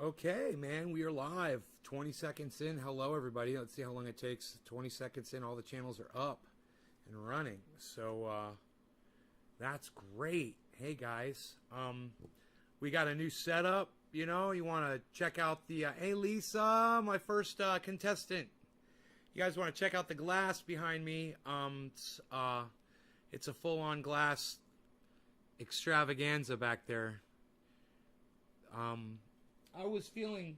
Okay, man, we are live. 20 seconds in. Hello, everybody. Let's see how long it takes. 20 seconds in, all the channels are up and running. So, that's great. Hey, guys. We got a new setup. You know, you want to check out the... hey, Lisa, my first contestant. You guys want to check out the glass behind me. It's a full-on glass extravaganza back there. I was feeling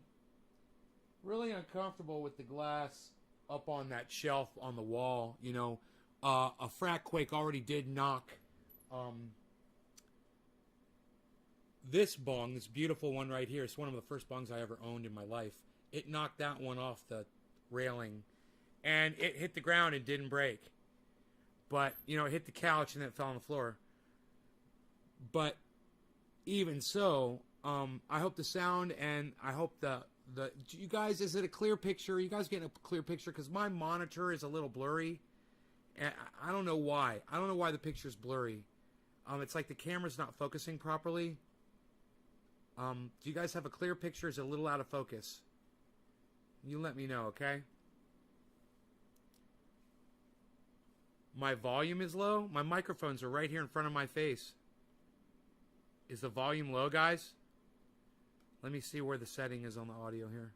really uncomfortable with the glass up on that shelf on the wall. You know, a frack quake already did knock this bong, this beautiful one right here. It's one of the first bongs I ever owned in my life. It knocked that one off the railing, and it hit the ground and didn't break. But, you know, it hit the couch and then it fell on the floor. But even so... I hope the sound and I hope the you guys, is it a clear picture? You guys getting a clear picture? Because my monitor is a little blurry. And I don't know why. I don't know why the picture's blurry. It's like the camera's not focusing properly. Do you guys have a clear picture? Is it a little out of focus? You let me know, okay? My volume is low. My microphones are right here in front of my face. Is the volume low, guys? Let me see where the setting is on the audio here.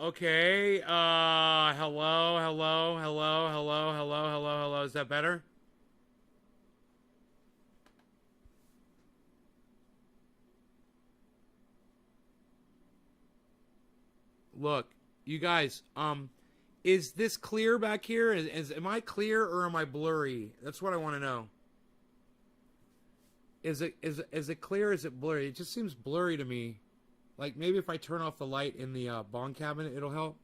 Okay. Hello. Is that better? Look, you guys, is this clear back here? Am I clear or am I blurry? That's what I want to know. Is it clear? Is it blurry? It just seems blurry to me. Like maybe if I turn off the light in the bong cabinet, it'll help.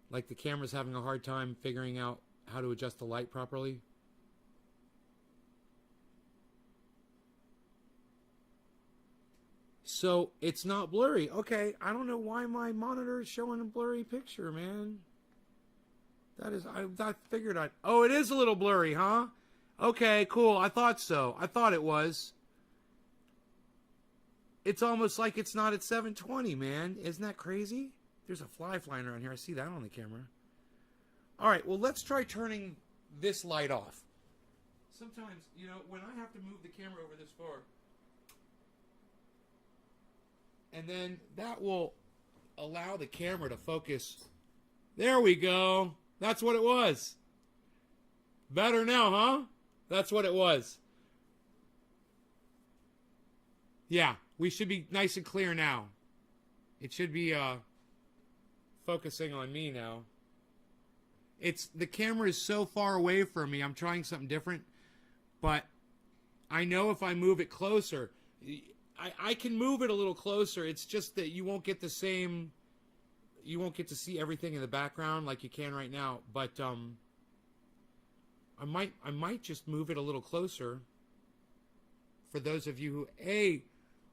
Like the camera's having a hard time figuring out how to adjust the light properly. So it's not blurry. Okay, I don't know why my monitor is showing a blurry picture, man. I figured I'd... Oh, it is a little blurry, huh? Okay, cool. I thought so. I thought it was. It's almost like it's not at 720, man. Isn't that crazy? There's a fly flying around here. I see that on the camera. All right, well, let's try turning this light off. Sometimes, you know, when I have to move the camera over this far... And then that will allow the camera to focus. There we go. That's what it was. Better now, huh? That's what it was. Yeah, we should be nice and clear now. It should be focusing on me now. The camera is so far away from me. I'm trying something different. But I know if I move it closer... I can move it a little closer. It's just that you won't get the same... You won't get to see everything in the background like you can right now. But I might just move it a little closer. For those of you who... Hey,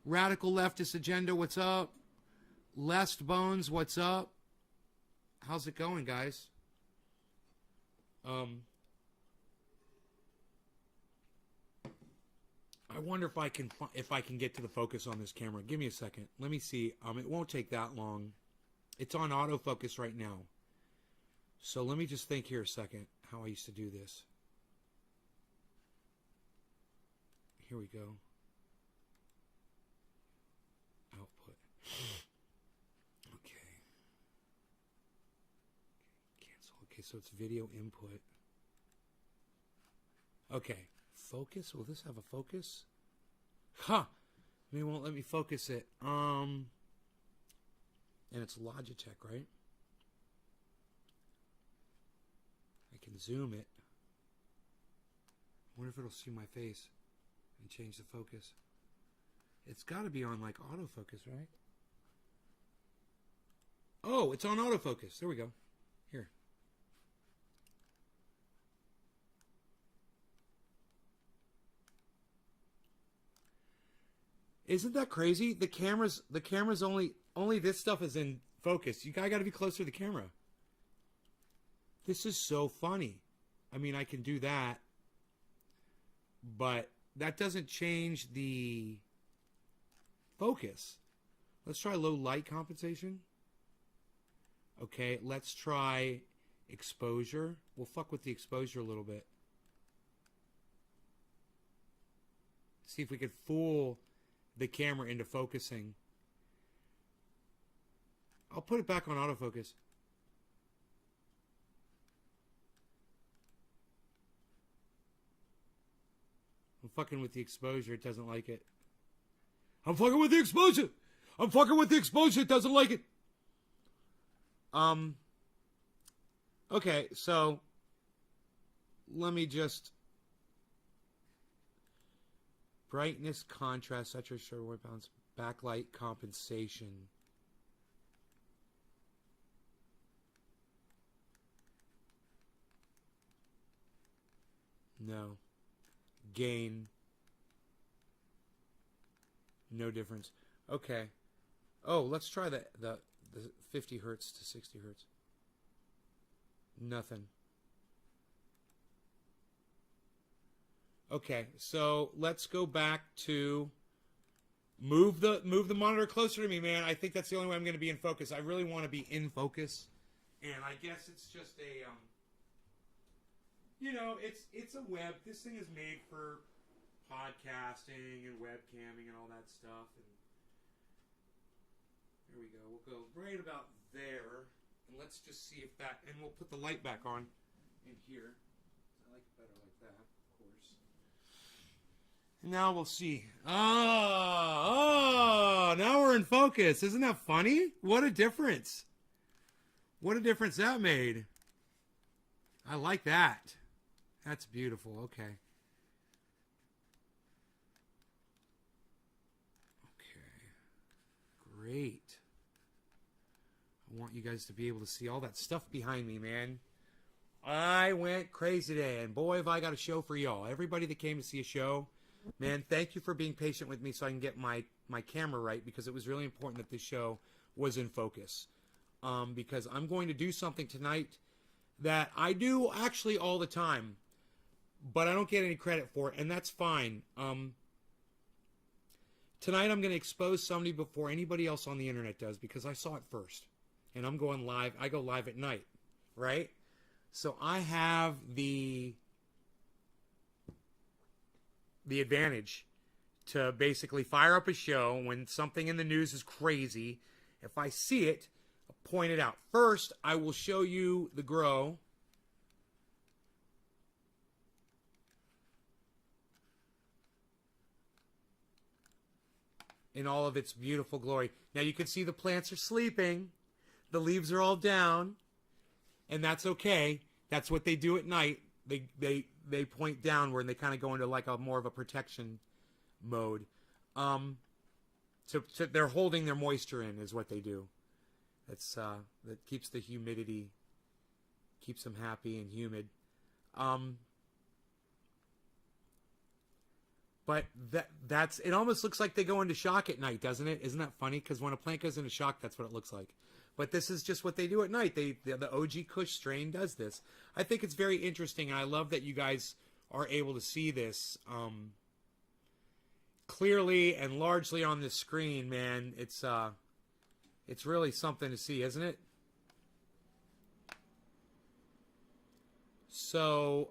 Radical Leftist Agenda, what's up? Lest Bones, what's up? How's it going, guys? I wonder if I can get to the focus on this camera. Give me a second. Let me see. It won't take that long. It's on autofocus right now. So let me just think here a second how I used to do this. Here we go. Output. Okay. Cancel. Okay, so it's video input. Okay. Focus? Will this have a focus? Huh. Maybe it won't let me focus it. And it's Logitech, right? I can zoom it. I wonder if it'll see my face and change the focus. It's got to be on like autofocus, right? Oh, it's on autofocus. There we go. Here. Isn't that crazy? The camera's only this stuff is in focus. You gotta be closer to the camera. This is so funny. I mean, I can do that, but that doesn't change the focus. Let's try low light compensation. Okay, let's try exposure. We'll fuck with the exposure a little bit. See if we could fool the camera into focusing. I'll put it back on autofocus. I'm fucking with the exposure. It doesn't like it. I'm fucking with the exposure. I'm fucking with the exposure. It doesn't like it. Okay, so let me just brightness, contrast, saturation, white balance, backlight, compensation. No. Gain. No difference. Okay. Oh, let's try the 50 hertz to 60 hertz. Nothing. Okay, so let's go back to move the monitor closer to me, man. I think that's the only way I'm going to be in focus. I really want to be in focus, and I guess it's just a you know, it's a web. This thing is made for podcasting and webcamming and all that stuff. And there we go. We'll go right about there. And let's just see if that... And we'll put the light back on in here. I like it better like that, of course. And now we'll see. Oh, now we're in focus. Isn't that funny? What a difference. What a difference that made. I like that. That's beautiful. Okay. Great. I want you guys to be able to see all that stuff behind me, man. I went crazy today, and boy, have I got a show for y'all. Everybody that came to see a show, man, thank you for being patient with me so I can get my camera right, because it was really important that this show was in focus. Because I'm going to do something tonight that I do actually all the time, but I don't get any credit for it, and that's fine. Tonight I'm going to expose somebody before anybody else on the internet does, because I saw it first. And I'm going live. I go live at night, right? So I have the advantage to basically fire up a show when something in the news is crazy. If I see it, I'll point it out. First, I will show you the grow. In all of its beautiful glory. Now you can see the plants are sleeping. The leaves are all down. And that's okay. That's what they do at night. They point downward and they kind of go into like a more of a protection mode. So they're holding their moisture in is what they do. That's that keeps the humidity, keeps them happy and humid. But that's it. Almost looks like they go into shock at night, doesn't it? Isn't that funny? Because when a plant goes into shock, that's what it looks like. But this is just what they do at night. The OG Kush strain does this. I think it's very interesting, and I love that you guys are able to see this clearly and largely on the screen. Man, it's really something to see, isn't it? So.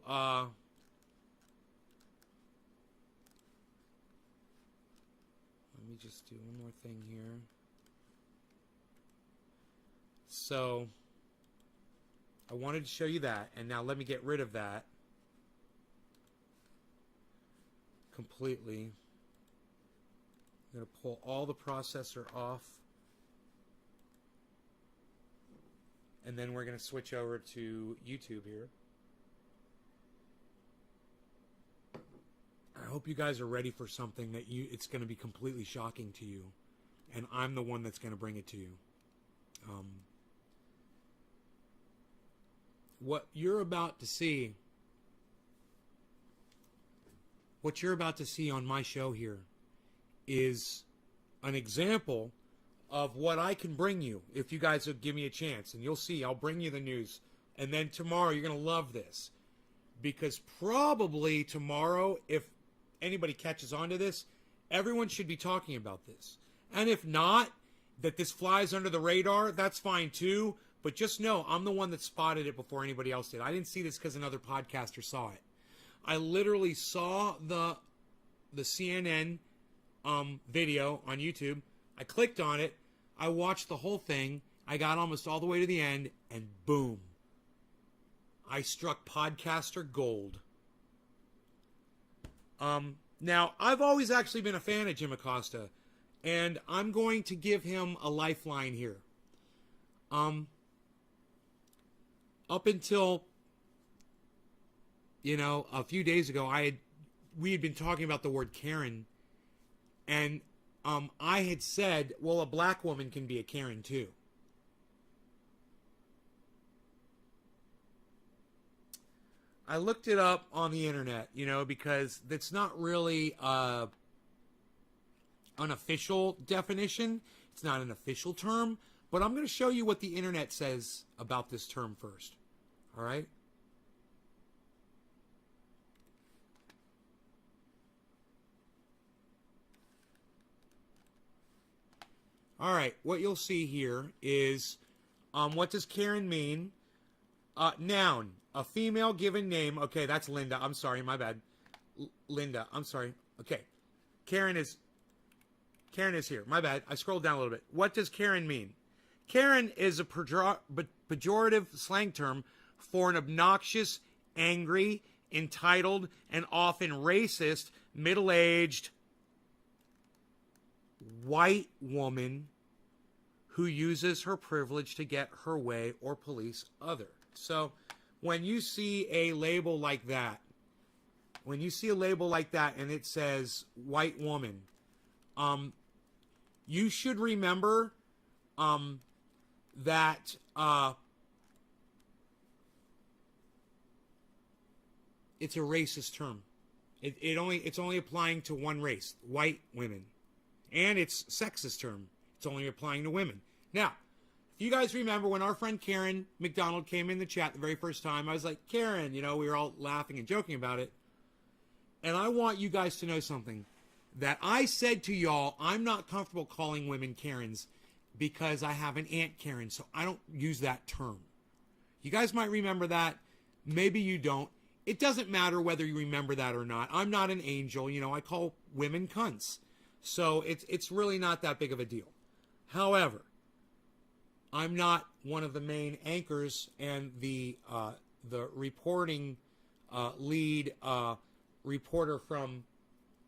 Let me just do one more thing here. So, I wanted to show you that, and now let me get rid of that completely. I'm going to pull all the processor off, and then we're going to switch over to YouTube here. I hope you guys are ready for something that it's going to be completely shocking to you, and I'm the one that's going to bring it to you. What you're about to see on my show here is an example of what I can bring you if you guys will give me a chance. And you'll see, I'll bring you the news And then tomorrow, you're going to love this. Because probably tomorrow, if anybody catches on to this, everyone should be talking about this. And if not, that this flies under the radar, that's fine too. But just know, I'm the one that spotted it before anybody else did. I didn't see this because another podcaster saw it. I literally saw the CNN video on YouTube. I clicked on it. I watched the whole thing. I got almost all the way to the end, and boom. I struck podcaster gold. Now, I've always actually been a fan of Jim Accosta, and I'm going to give him a lifeline here. Up until, a few days ago, we had been talking about the word Karen, and I had said, well, a black woman can be a Karen too. I looked it up on the internet, because it's not really an official definition. It's not an official term, but I'm going to show you what the internet says about this term first. All right? All right, what you'll see here is, what does Karen mean? Noun, a female given name. Okay, that's Linda. I'm sorry, my bad. Linda, I'm sorry. Okay, Karen is here. My bad. I scrolled down a little bit. What does Karen mean? Karen is a pejorative slang term for an obnoxious, angry, entitled, and often racist, middle-aged, white woman who uses her privilege to get her way or police others. So when you see a label like that, and it says white woman, you should remember that it's a racist term. It's only applying to one race, white women. And it's sexist term. It's only applying to women. Now, if you guys remember when our friend Karen McDonald came in the chat the very first time, I was like, Karen, we were all laughing and joking about it. And I want you guys to know something. That I said to y'all, I'm not comfortable calling women Karens because I have an Aunt Karen, so I don't use that term. You guys might remember that. Maybe you don't. It doesn't matter whether you remember that or not. I'm not an angel. I call women cunts. So it's really not that big of a deal. However, I'm not one of the main anchors and the reporting lead reporter from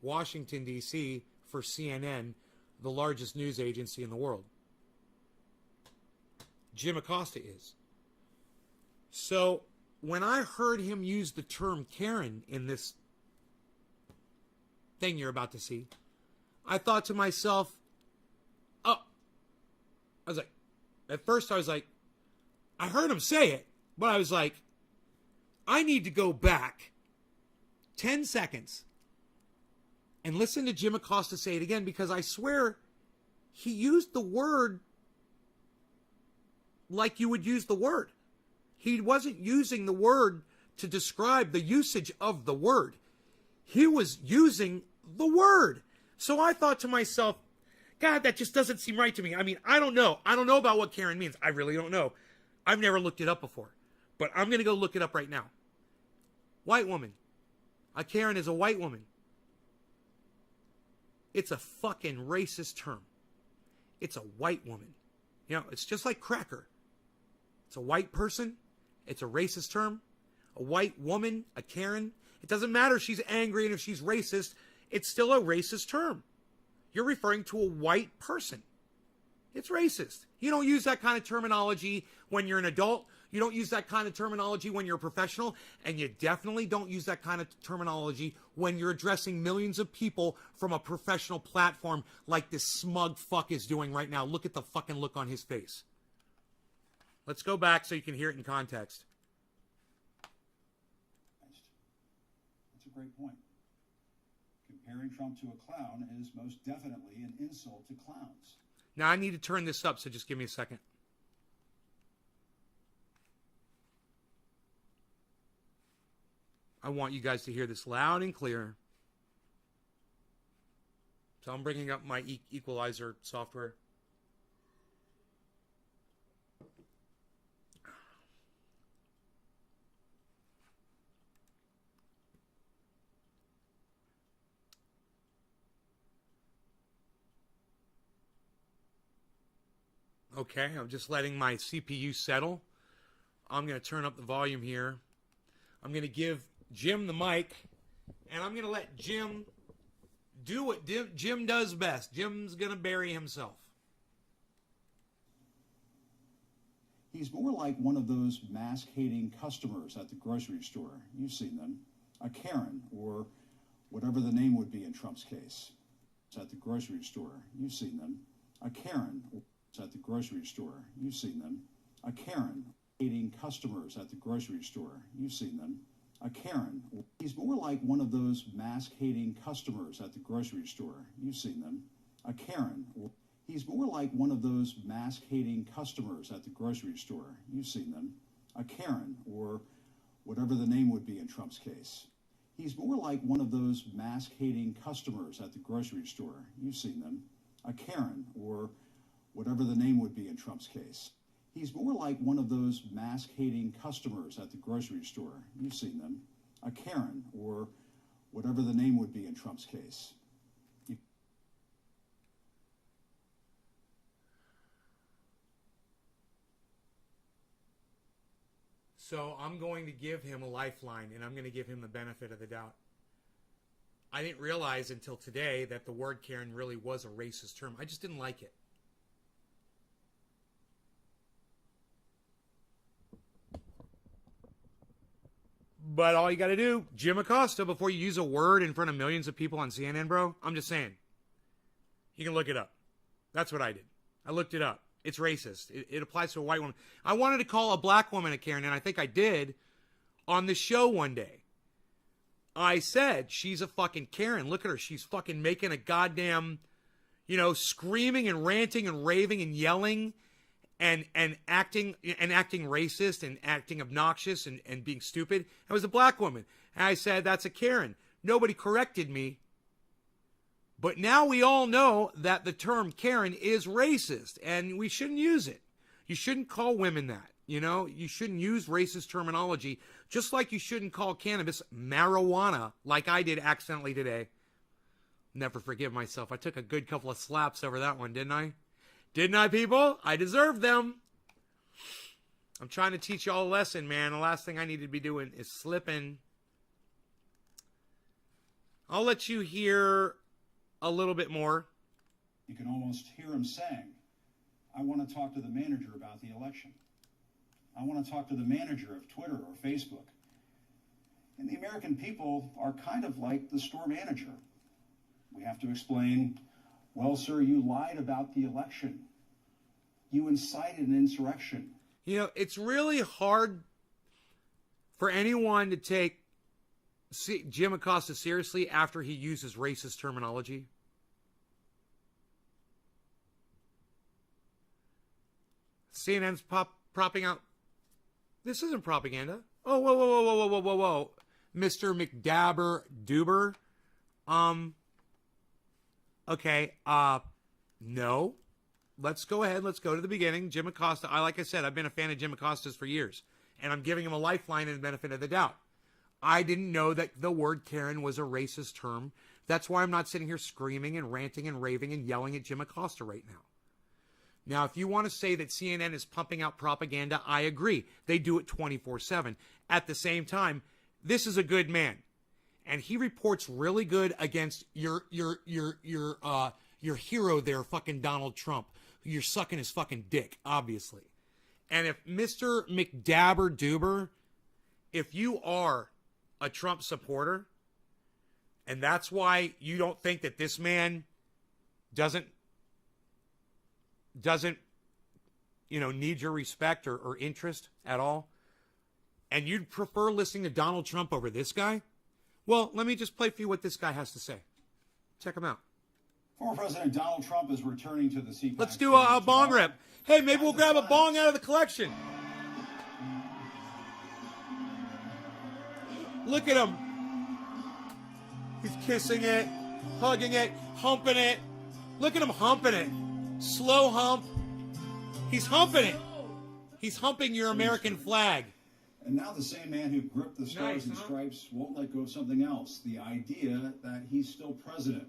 Washington, D.C. for CNN, the largest news agency in the world. Jim Accosta is. So when I heard him use the term Karen in this thing you're about to see, I thought to myself, at first I was like, I heard him say it, but I was like, I need to go back 10 seconds and listen to Jim Accosta say it again, because I swear he used the word like you would use the word. He wasn't using the word to describe the usage of the word. He was using the word. So I thought to myself, God, that just doesn't seem right to me. I mean, I don't know. I don't know about what Karen means. I really don't know. I've never looked it up before. But I'm going to go look it up right now. White woman. A Karen is a white woman. It's a fucking racist term. It's a white woman. It's just like cracker. It's a white person. It's a racist term. A white woman, a Karen. It doesn't matter if she's angry and if she's racist. It's still a racist term. You're referring to a white person. It's racist. You don't use that kind of terminology when you're an adult. You don't use that kind of terminology when you're a professional. And you definitely don't use that kind of terminology when you're addressing millions of people from a professional platform like this smug fuck is doing right now. Look at the fucking look on his face. Let's go back so you can hear it in context. That's a great point. Comparing Trump to a clown is most definitely an insult to clowns. Now, I need to turn this up, so just give me a second. I want you guys to hear this loud and clear. So I'm bringing up my equalizer software. Okay, I'm just letting my CPU settle. I'm going to turn up the volume here. I'm going to give Jim the mic, and I'm going to let Jim do what Jim does best. Jim's going to bury himself. He's more like one of those mask-hating customers at the grocery store. You've seen them. A Karen, or whatever the name would be in Trump's case. It's at the grocery store. You've seen them. A Karen. It's at the grocery store. You've seen them. A Karen. Hating customers at the grocery store. You've seen them. A Karen. He's more like one of those mask-hating customers at the grocery store. You've seen them. A Karen. He's more like one of those mask-hating customers at the grocery store. You've seen them. A Karen, or whatever the name would be in Trump's case. He's more like one of those mask-hating customers at the grocery store. You've seen them. A Karen, or whatever the name would be in Trump's case. He's more like one of those mask-hating customers at the grocery store. You've seen them. A Karen, or whatever the name would be in Trump's case. So I'm going to give him a lifeline, and I'm going to give him the benefit of the doubt. I didn't realize until today that the word Karen really was a racist term. I just didn't like it. But all you got to do, Jim Accosta, before you use a word in front of millions of people on CNN, bro, I'm just saying. You can look it up. That's what I did. I looked it up. It's racist. It applies to a white woman. I wanted to call a black woman a Karen, and I think I did on the show one day. I said, she's a fucking Karen. Look at her. She's fucking making a goddamn, screaming and ranting and raving and yelling and acting racist and acting obnoxious and being stupid. It was a black woman. And I said, that's a Karen. Nobody corrected me. But now we all know that the term Karen is racist, and we shouldn't use it. You shouldn't call women that. You shouldn't use racist terminology, just like you shouldn't call cannabis marijuana, like I did accidentally today. Never forgive myself. I took a good couple of slaps over that one, didn't I? Didn't I, people? I deserved them. I'm trying to teach y'all a lesson, man. The last thing I need to be doing is slipping. I'll let you hear a little bit more. You can almost hear him saying, I want to talk to the manager about the election. I want to talk to the manager of Twitter or Facebook. And the American people are kind of like the store manager. We have to explain, well, sir, you lied about the election. You incited an insurrection. It's really hard for anyone to take Jim Accosta seriously after he uses racist terminology. CNN's propping out. This isn't propaganda. Oh, whoa. Mr. McDabber Duber. Okay, no. Let's go ahead. Let's go to the beginning. Jim Accosta, like I said, I've been a fan of Jim Acosta's for years. And I'm giving him a lifeline and the benefit of the doubt. I didn't know that the word Karen was a racist term. That's why I'm not sitting here screaming and ranting and raving and yelling at Jim Accosta right now. Now, if you want to say that CNN is pumping out propaganda, I agree. They do it 24/7. At the same time, this is a good man. And he reports really good against your hero there, fucking Donald Trump. You're sucking his fucking dick, obviously. And if Mr. McDabber Duber, if you are a Trump supporter, and that's why you don't think that this man doesn't need your respect or interest at all, and you'd prefer listening to Donald Trump over this guy, well, let me just play for you what this guy has to say. Check him out. Former President Donald Trump is returning to the CPAC. Let's do a bong rip. Hey, maybe we'll grab a bong out of the collection. Look at him. He's kissing it, hugging it, humping it. Look at him humping it. Slow hump. He's humping it. He's humping your American flag. And now the same man who gripped the stars and stripes won't let go of something else, the idea that he's still president.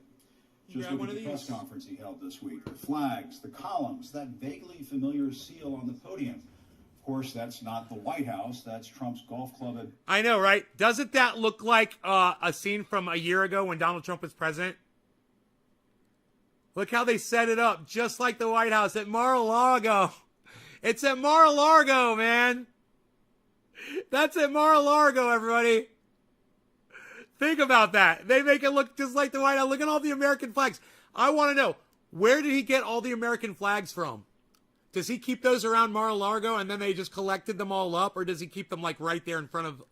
Just look at the press conference he held this week. The flags, the columns, that vaguely familiar seal on the podium. Of course, that's not the White House. That's Trump's golf club. I know, right? Doesn't that look like a scene from a year ago when Donald Trump was president? Look how they set it up, just like the White House at Mar-a-Lago. It's at Mar-a-Lago, man. That's at Mar-a-Lago, everybody. Think about that. They make it look just like the White House. Look at all the American flags. I want to know, where did he get all the American flags from? Does he keep those around Mar-a-Lago and then they just collected them all up? Or does he keep them like right there in front of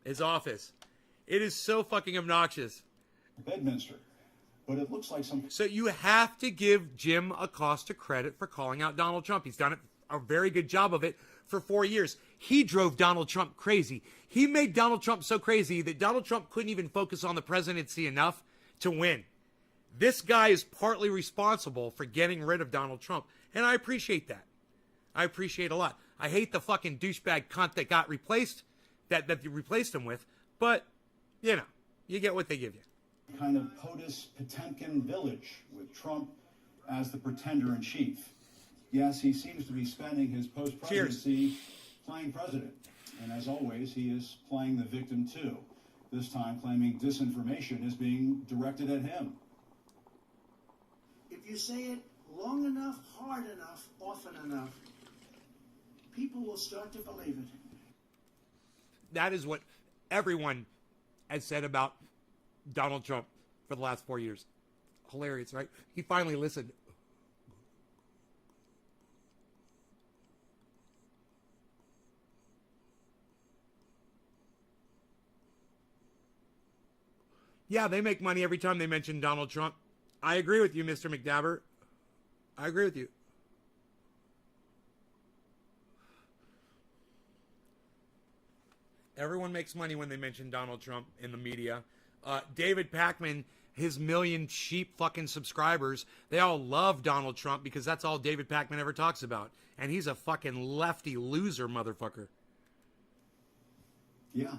his office? It is so fucking obnoxious. Bedminster. But it looks like some... So you have to give Jim Accosta credit for calling out Donald Trump. He's done a very good job of it for 4 years. He drove Donald Trump crazy. He made Donald Trump so crazy that Donald Trump couldn't even focus on the presidency enough to win. This guy is partly responsible for getting rid of Donald Trump. And I appreciate that. I appreciate it a lot. I hate the fucking douchebag cunt that got replaced, that you replaced him with. But, you know, you get what they give you. Kind of POTUS Potemkin village with Trump as the pretender in chief. Yes, he seems to be spending his post-presidency playing president. And as always, he is playing the victim too. This time claiming disinformation is being directed at him. If you say it long enough, hard enough, often enough, people will start to believe it. That is what everyone has said about Donald Trump for the last 4 years. Hilarious, right? He finally listened. Yeah, they make money every time they mention Donald Trump. I agree with you, Mr. McDabber. I agree with you. Everyone makes money when they mention Donald Trump in the media. David Pakman, his million sheep fucking subscribers, they all love Donald Trump because that's all David Pakman ever talks about. And he's a fucking lefty loser motherfucker. Yeah.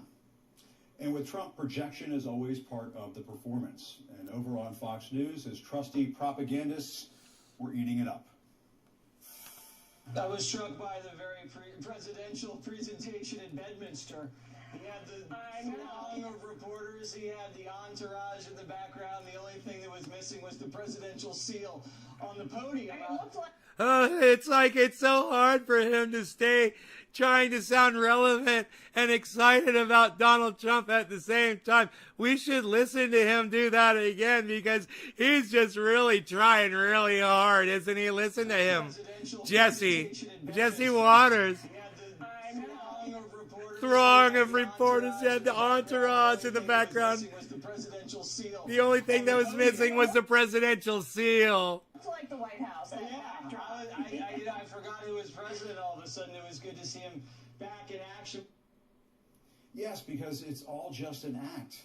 And with Trump, projection is always part of the performance. And over on Fox News, his trusty propagandists were eating it up. I was struck by the very presidential presentation in Bedminster. He had the throng of reporters. He had the entourage in the background. The only thing that was missing was the presidential seal on the podium. It's like it's so hard for him to stay trying to sound relevant and excited about Donald Trump at the same time. We should listen to him do that again because he's just really trying really hard, isn't he? Listen to him. Jesse Waters. Throng of reporters, had the entourage in the background. The only thing that was missing was the presidential seal. It's like the White House. I forgot who was president all of a sudden. It was good to see him back in action. Yes, because it's all just an act.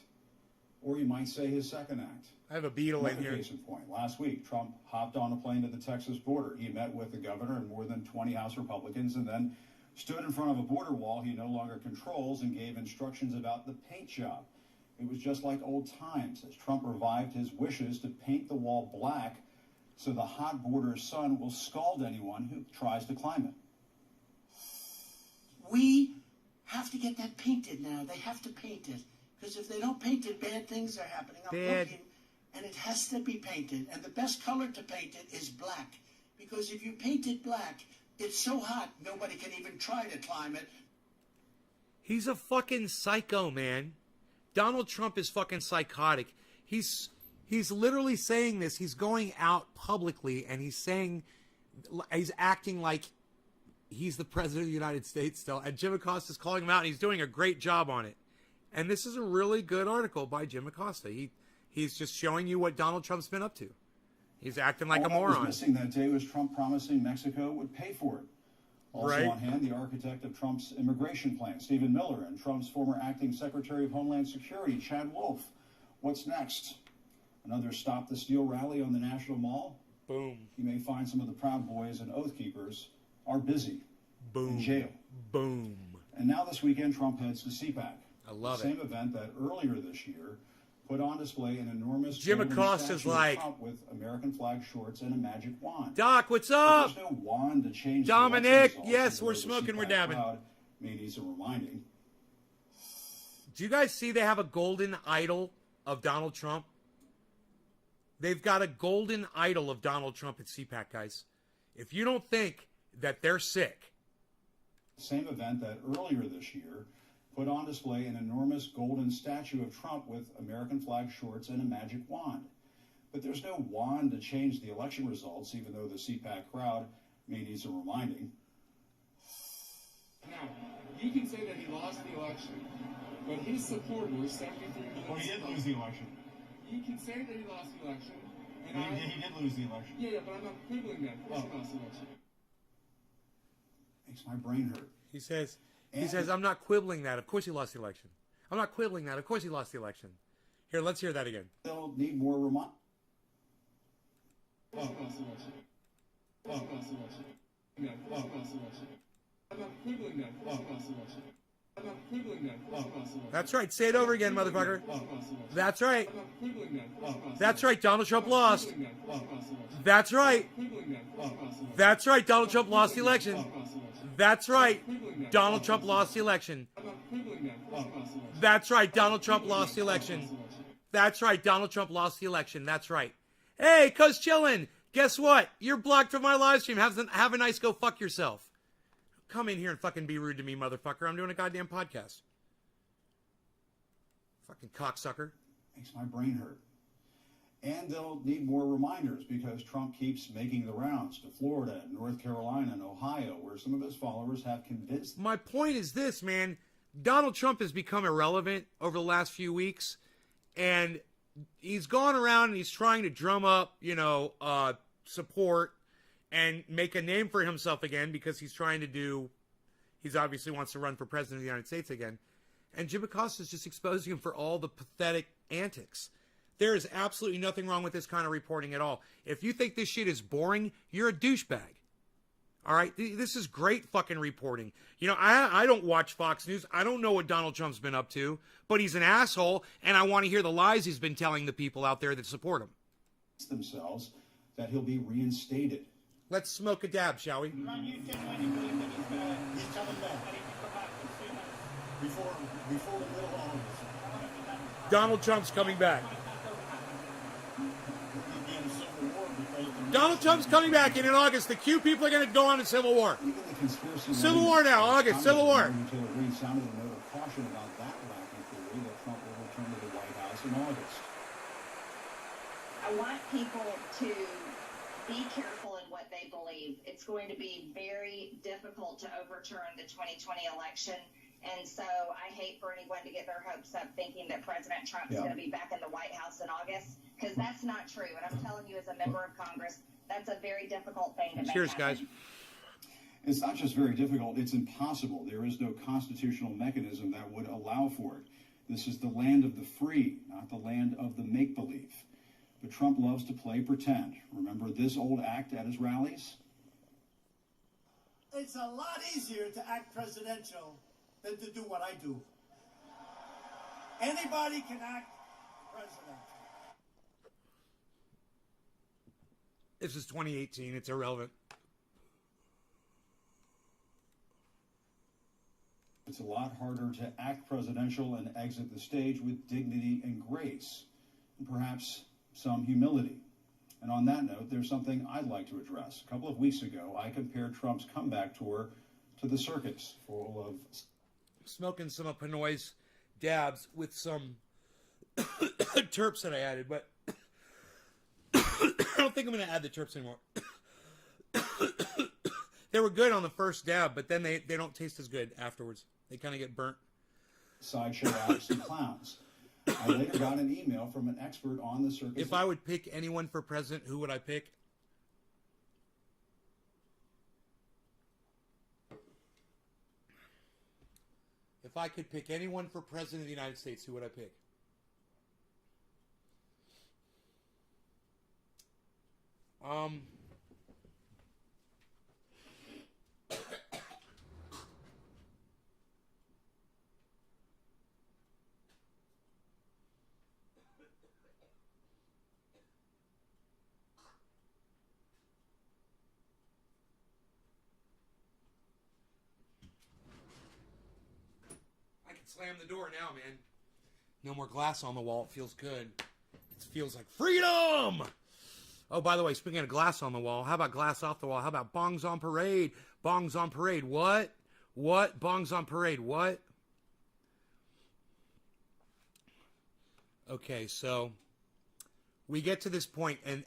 Or you might say his second act. I have a beetle in here. Case in point. Last week, Trump hopped on a plane to the Texas border. He met with the governor and more than 20 House Republicans and then stood in front of a border wall he no longer controls and gave instructions about the paint job. It was just like old times as Trump revived his wishes to paint the wall black so the hot border sun will scald anyone who tries to climb it. We have to get that painted now. They have to paint it. Because if they don't paint it, bad things are happening. I'm looking, and it has to be painted. And the best color to paint it is black. Because if you paint it black, it's so hot, nobody can even try to climb it. He's a fucking psycho, man. Donald Trump is fucking psychotic. He's literally saying this. He's going out publicly and he's acting like he's the president of the United States still. And Jim Acosta is calling him out and he's doing a great job on it. And this is a really good article by Jim Acosta. He's just showing you what Donald Trump's been up to. He's acting like a moron. All that was missing that day was Trump promising Mexico would pay for it. Also Right. on hand, the architect of Trump's immigration plan, Stephen Miller, and Trump's former acting Secretary of Homeland Security, Chad Wolf. What's next? Another Stop the Steal rally on the National Mall? Boom. You may find some of the Proud Boys and Oath Keepers are busy Boom. in jail. Boom. And now this weekend, Trump heads to CPAC. I love the it. same event that earlier this year put on display an enormous Jim golden Accosta's statue of like, Trump with American flag shorts and a magic wand. Doc, what's But up? there's no wand to change Dominic, the election results, yes, even we're though the smoking, we're CPAC dabbing. crowd may need some reminding. Do you guys see they have a golden idol of Donald Trump? They've got a golden idol of Donald Trump at CPAC, guys. If you don't think that they're sick, Same event that earlier this year put on display an enormous golden statue of Trump with American flag shorts and a magic wand. But there's no wand to change the election results, even though the CPAC crowd may need some reminding. Now, you can say that he lost the election, but his supporters, 73 million. Well, he did lose the election. You can say that he lost the election, and He did lose the election. Yeah, but I'm not quibbling that. Of course he lost the election. Makes my brain hurt. he says, I'm not quibbling that. Of course he lost the election. I'm not quibbling that. Of course he lost the election. Here, let's hear that again. They'll need more remind. Of course he lost the election. Of course he lost the election. Yeah, of course he lost the election. I'm not quibbling that. Of course he lost the election. I'm not quibbling that. Of course he lost the election. That's right. Say it over again, motherfucker. That's right. I'm not quibbling that. Of course he lost the That's right. Donald Trump lost. election. That's right. Quibbling that. Of course he lost the election. That's right. Donald Trump lost the election. That's right. Donald Trump lost the election. I'm not quibbling that. Of course he lost the election. That's right. Donald Trump lost the election. That's right. Donald Trump lost the election. That's right. Hey, cuz chillin'. Guess what? You're blocked from my live stream. Have a nice go fuck yourself. Come in here and fucking be rude to me, motherfucker. I'm doing a goddamn podcast. Fucking cocksucker. Makes my brain hurt. And they'll need more reminders because Trump keeps making the rounds to Florida, North Carolina, and Ohio, where some of his followers have convinced My point is this, man. Donald Trump has become irrelevant over the last few weeks. And he's gone around and he's trying to drum up, support and make a name for himself again because he's obviously wants to run for president of the United States again. And Jim Acosta is just exposing him for all the pathetic antics. There is absolutely nothing wrong with this kind of reporting at all. If you think this shit is boring, you're a douchebag. All right? This is great fucking reporting. I don't watch Fox News. I don't know what Donald Trump's been up to, but he's an asshole, and I want to hear the lies he's been telling the people out there that support him. themselves that he'll be reinstated. Let's smoke a dab, shall we? He's coming back. Before the middle of August. Donald Trump's coming back. Donald Trump's coming back, and in August, the Q people are going to go on to Civil War. Even the conspiracy Civil War now, August, Civil War. Until Reid sounded a note of caution about that wacky theory that Trump will return to the White House in August. I want people to be careful in what they believe. It's going to be very difficult to overturn the 2020 election. And so I hate for anyone to get their hopes up thinking that President Trump's going to be back in the White House in August, because that's not true. And I'm telling you as a member of Congress, that's a very difficult thing to make Cheers, happen. guys. It's not just very difficult, it's impossible. There is no constitutional mechanism that would allow for it. This is the land of the free, not the land of the make-believe. But Trump loves to play pretend. Remember this old act at his rallies? It's a lot easier to act presidential than to do what I do. Anybody can act presidential. This is 2018. It's irrelevant. It's a lot harder to act presidential and exit the stage with dignity and grace, and perhaps some humility. And on that note, there's something I'd like to address. A couple of weeks ago, I compared Trump's comeback tour to the circus, full of Smoking some of Pinoy's dabs with some terps that I added, but I don't think I'm going to add the terps anymore. They were good on the first dab, but then they don't taste as good afterwards. They kind of get burnt. sideshow acts and clowns. I later got an email from an expert on the circus. If I would pick anyone for president, who would I pick? If I could pick anyone for president of the United States, who would I pick? I can slam the door now, man. No more glass on the wall. It feels good. It feels like freedom. Oh, by the way, speaking of glass on the wall, how about glass off the wall? How about bongs on parade? Bongs on parade. What? What? Bongs on parade. What? Okay, so we get to this point, and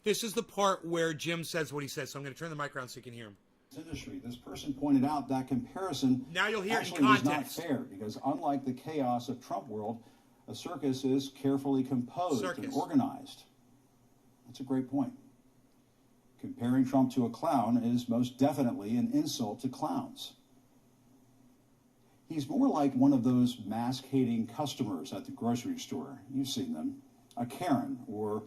this is the part where Jim says what he says. So I'm going to turn the mic around so you can hear him. Industry. This person pointed out that comparison Now you'll hear actually in was not context. fair because unlike the chaos of Trump world, a circus is carefully composed and organized. That's a great point. Comparing Trump to a clown is most definitely an insult to clowns. He's more like one of those mask-hating customers at the grocery store. You've seen them. A Karen, or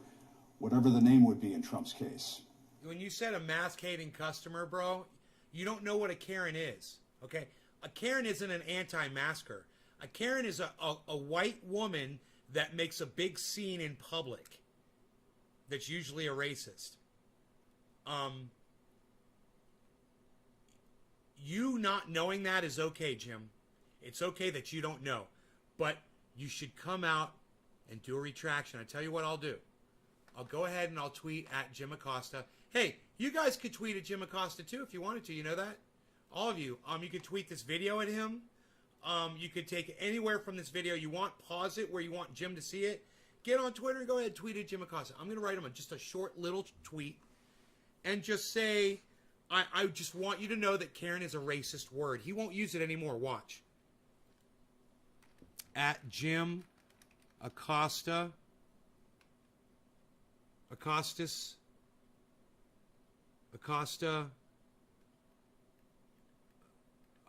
whatever the name would be in Trump's case. When you said a mask-hating customer, bro, you don't know what a Karen is, okay? A Karen isn't an anti-masker. A Karen is a white woman that makes a big scene in public that's usually a racist. You not knowing that is okay, Jim. It's okay that you don't know. But you should come out and do a retraction. I tell you what I'll do. I'll go ahead and I'll tweet at Jim Accosta. Hey, you guys could tweet at Jim Accosta too if you wanted to. You know that? All of you. You could tweet this video at him. You could take it anywhere from this video you want. Pause it where you want Jim to see it. Get on Twitter and go ahead and tweet at Jim Accosta. I'm going to write him just a short little tweet and just say, I just want you to know that Karen is a racist word. He won't use it anymore. Watch. At Jim Accosta. Accosta.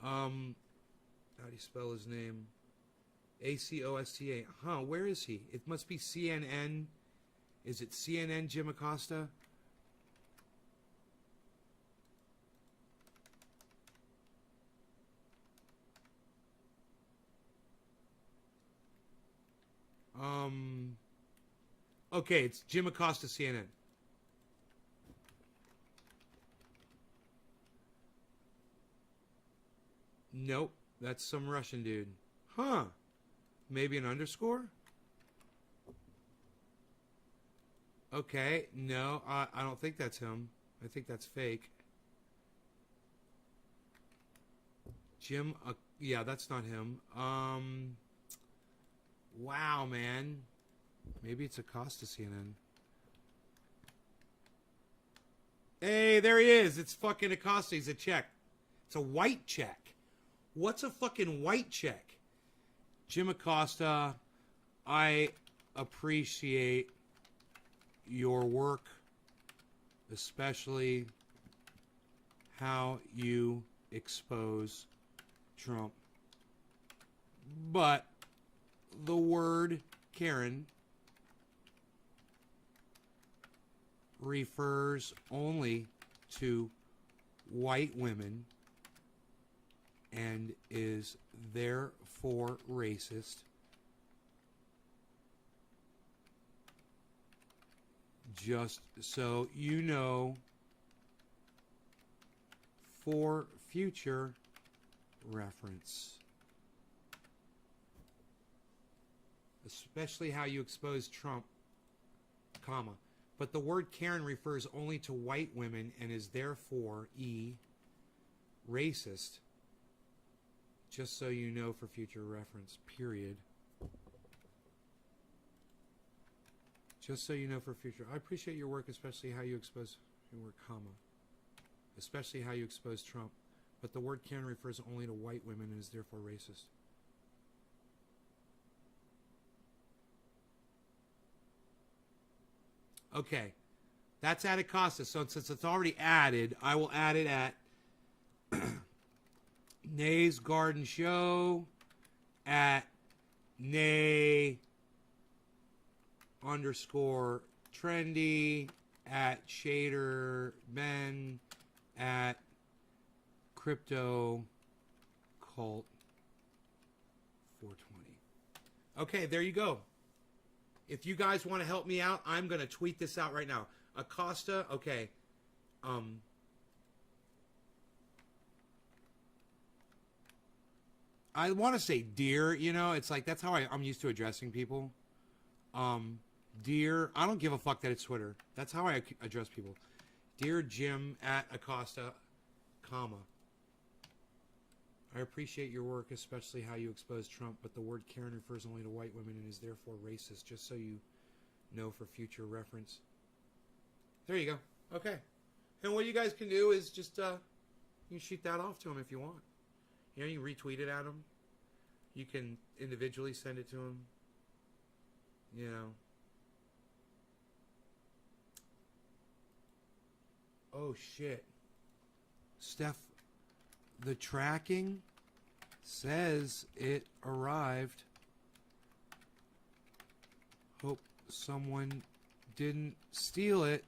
How do you spell his name? Acosta. Huh, where is he? It must be CNN. Is it CNN Jim Accosta? Okay, it's Jim Accosta CNN. Nope, that's some Russian dude. Huh. Maybe an underscore? Okay, no, I don't think that's him. I think that's fake. Jim, yeah, that's not him. Wow, man. Maybe it's Accosta CNN. Hey, there he is. It's fucking Accosta. He's a check. It's a white check. What's a fucking white check? Jim Accosta, I appreciate your work, especially how you expose Trump. But the word Karen refers only to white women and is therefore racist. Just so you know, for future reference. Especially how you expose Trump, comma. But the word Karen refers only to white women and is therefore, racist. Just so you know for future reference, period. Just so you know for future. I appreciate your work, especially how you expose your work, comma. Especially how you expose Trump. But the word Karen refers only to white women and is therefore racist. Okay. That's at Accosta. So since it's already added, I will add it at Nay's Garden Show at Nay _ trendy at Shader Ben at Crypto Cult 420. Okay, there you go. If you guys want to help me out, I'm going to tweet this out right now. Accosta, okay. I want to say dear, you know, it's like that's how I'm used to addressing people. Dear, I don't give a fuck that it's Twitter. That's how I address people. Dear Jim at Accosta, comma. I appreciate your work, especially how you expose Trump, but the word Karen refers only to white women and is therefore racist, just so you know for future reference. There you go. Okay. And what you guys can do is just, you can shoot that off to him if you want. You know, you can retweet it at him. You can individually send it to him. You know. Oh, shit. Steph, the tracking says it arrived. Hope someone didn't steal it.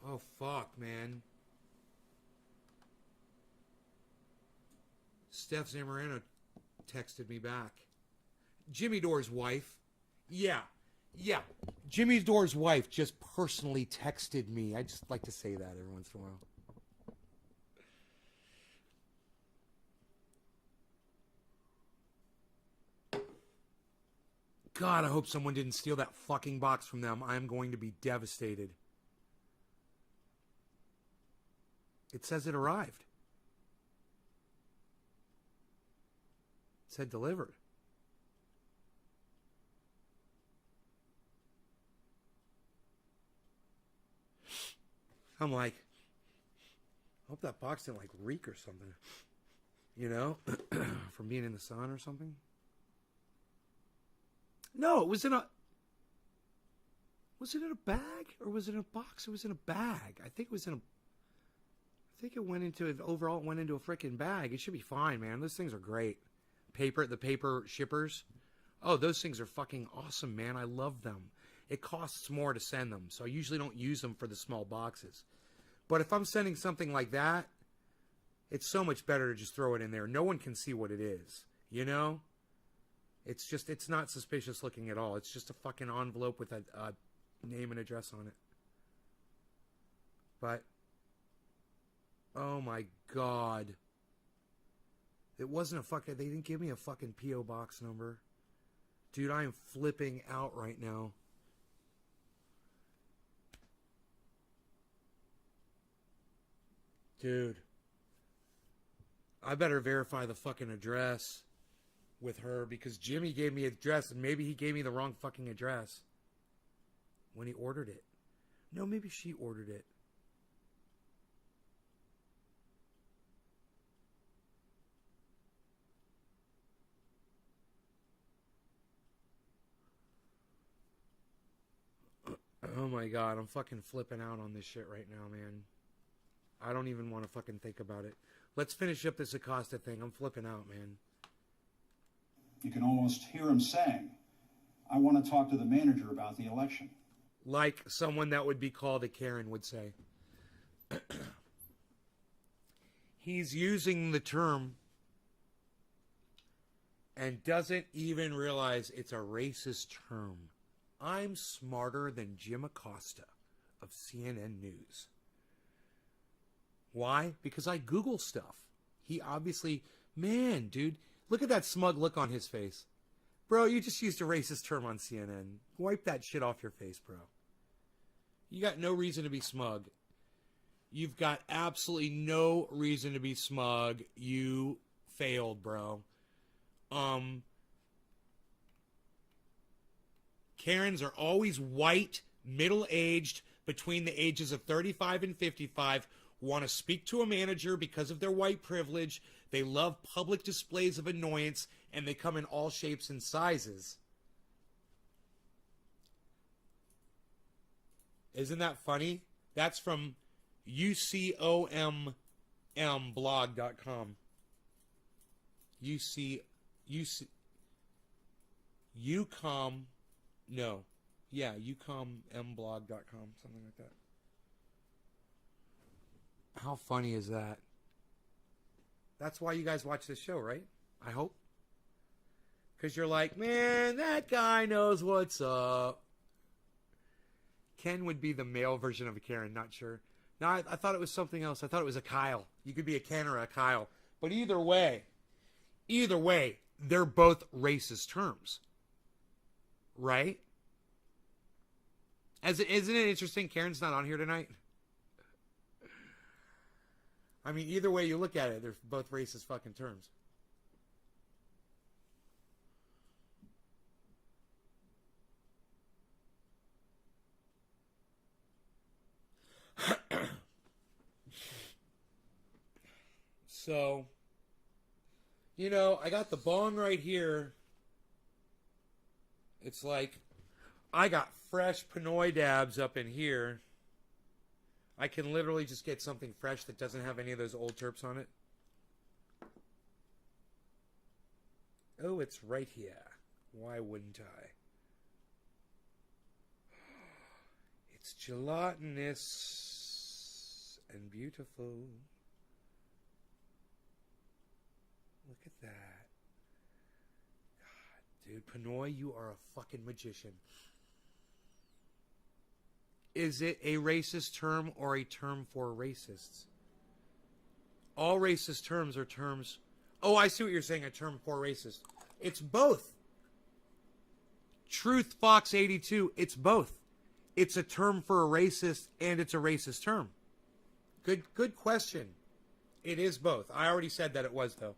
Oh, fuck, man. Steph Zamorano texted me back. Jimmy Dore's wife. Yeah. Jimmy Dore's wife just personally texted me. I just like to say that every once in a while. God, I hope someone didn't steal that fucking box from them. I'm going to be devastated. It says it arrived. It said delivered. I'm like, I hope that box didn't like reek or something. You know? From being in the sun or something. No, it was in a... Was it in a bag or was it in a box? It was in a bag. I think it was in a... I think it went into... Overall, it went into a freaking bag. It should be fine, man. Those things are great. The paper shippers. Oh, those things are fucking awesome, man. I love them. It costs more to send them, so I usually don't use them for the small boxes. But if I'm sending something like that, it's so much better to just throw it in there. No one can see what it is, you know? It's just, it's not suspicious looking at all. It's just a fucking envelope with a name and address on it. But, oh my God. It wasn't a fucking, they didn't give me a fucking P.O. box number. Dude, I am flipping out right now. Dude. I better verify the fucking address with her because Jimmy gave me an address and maybe he gave me the wrong fucking address when he ordered it. No, maybe she ordered it. Oh my God, I'm fucking flipping out on this shit right now, man. I don't even want to fucking think about it. Let's finish up this Accosta thing. I'm flipping out, man. You can almost hear him saying, I want to talk to the manager about the election. Like someone that would be called a Karen would say. He's using the term and doesn't even realize it's a racist term. I'm smarter than Jim Accosta of CNN News. Why? Because I Google stuff. He obviously... Man, dude, look at that smug look on his face. Bro, you just used a racist term on CNN. Wipe that shit off your face, bro. You got no reason to be smug. You've got absolutely no reason to be smug. You failed, bro. Karens are always white, middle-aged, between the ages of 35 and 55, want to speak to a manager because of their white privilege. They love public displays of annoyance, and they come in all shapes and sizes. Isn't that funny? That's from UCOM UCOMMblog.com. UCOMMblog.com, something like that. How funny is that? That's why you guys watch this show, right? I hope. Because you're like, man, that guy knows what's up. Ken would be the male version of a Karen, not sure. No, I thought it was something else. I thought it was a Kyle. You could be a Ken or a Kyle. But either way, they're both racist terms. Right? Isn't it interesting Karen's not on here tonight? I mean, either way you look at it, they're both racist fucking terms. So, you know, I got the bong right here. It's like, I got fresh Pinoy dabs up in here. I can literally just get something fresh that doesn't have any of those old terps on it. Oh, it's right here. Why wouldn't I? It's gelatinous and beautiful. Look at that. God, dude, Pinoy, you are a fucking magician. Is it a racist term or a term for racists? All racist terms are terms... Oh, I see what you're saying, a term for racist. It's both. Truth Fox 82, it's both. It's a term for a racist and it's a racist term. Good question. It is both. I already said that it was, though.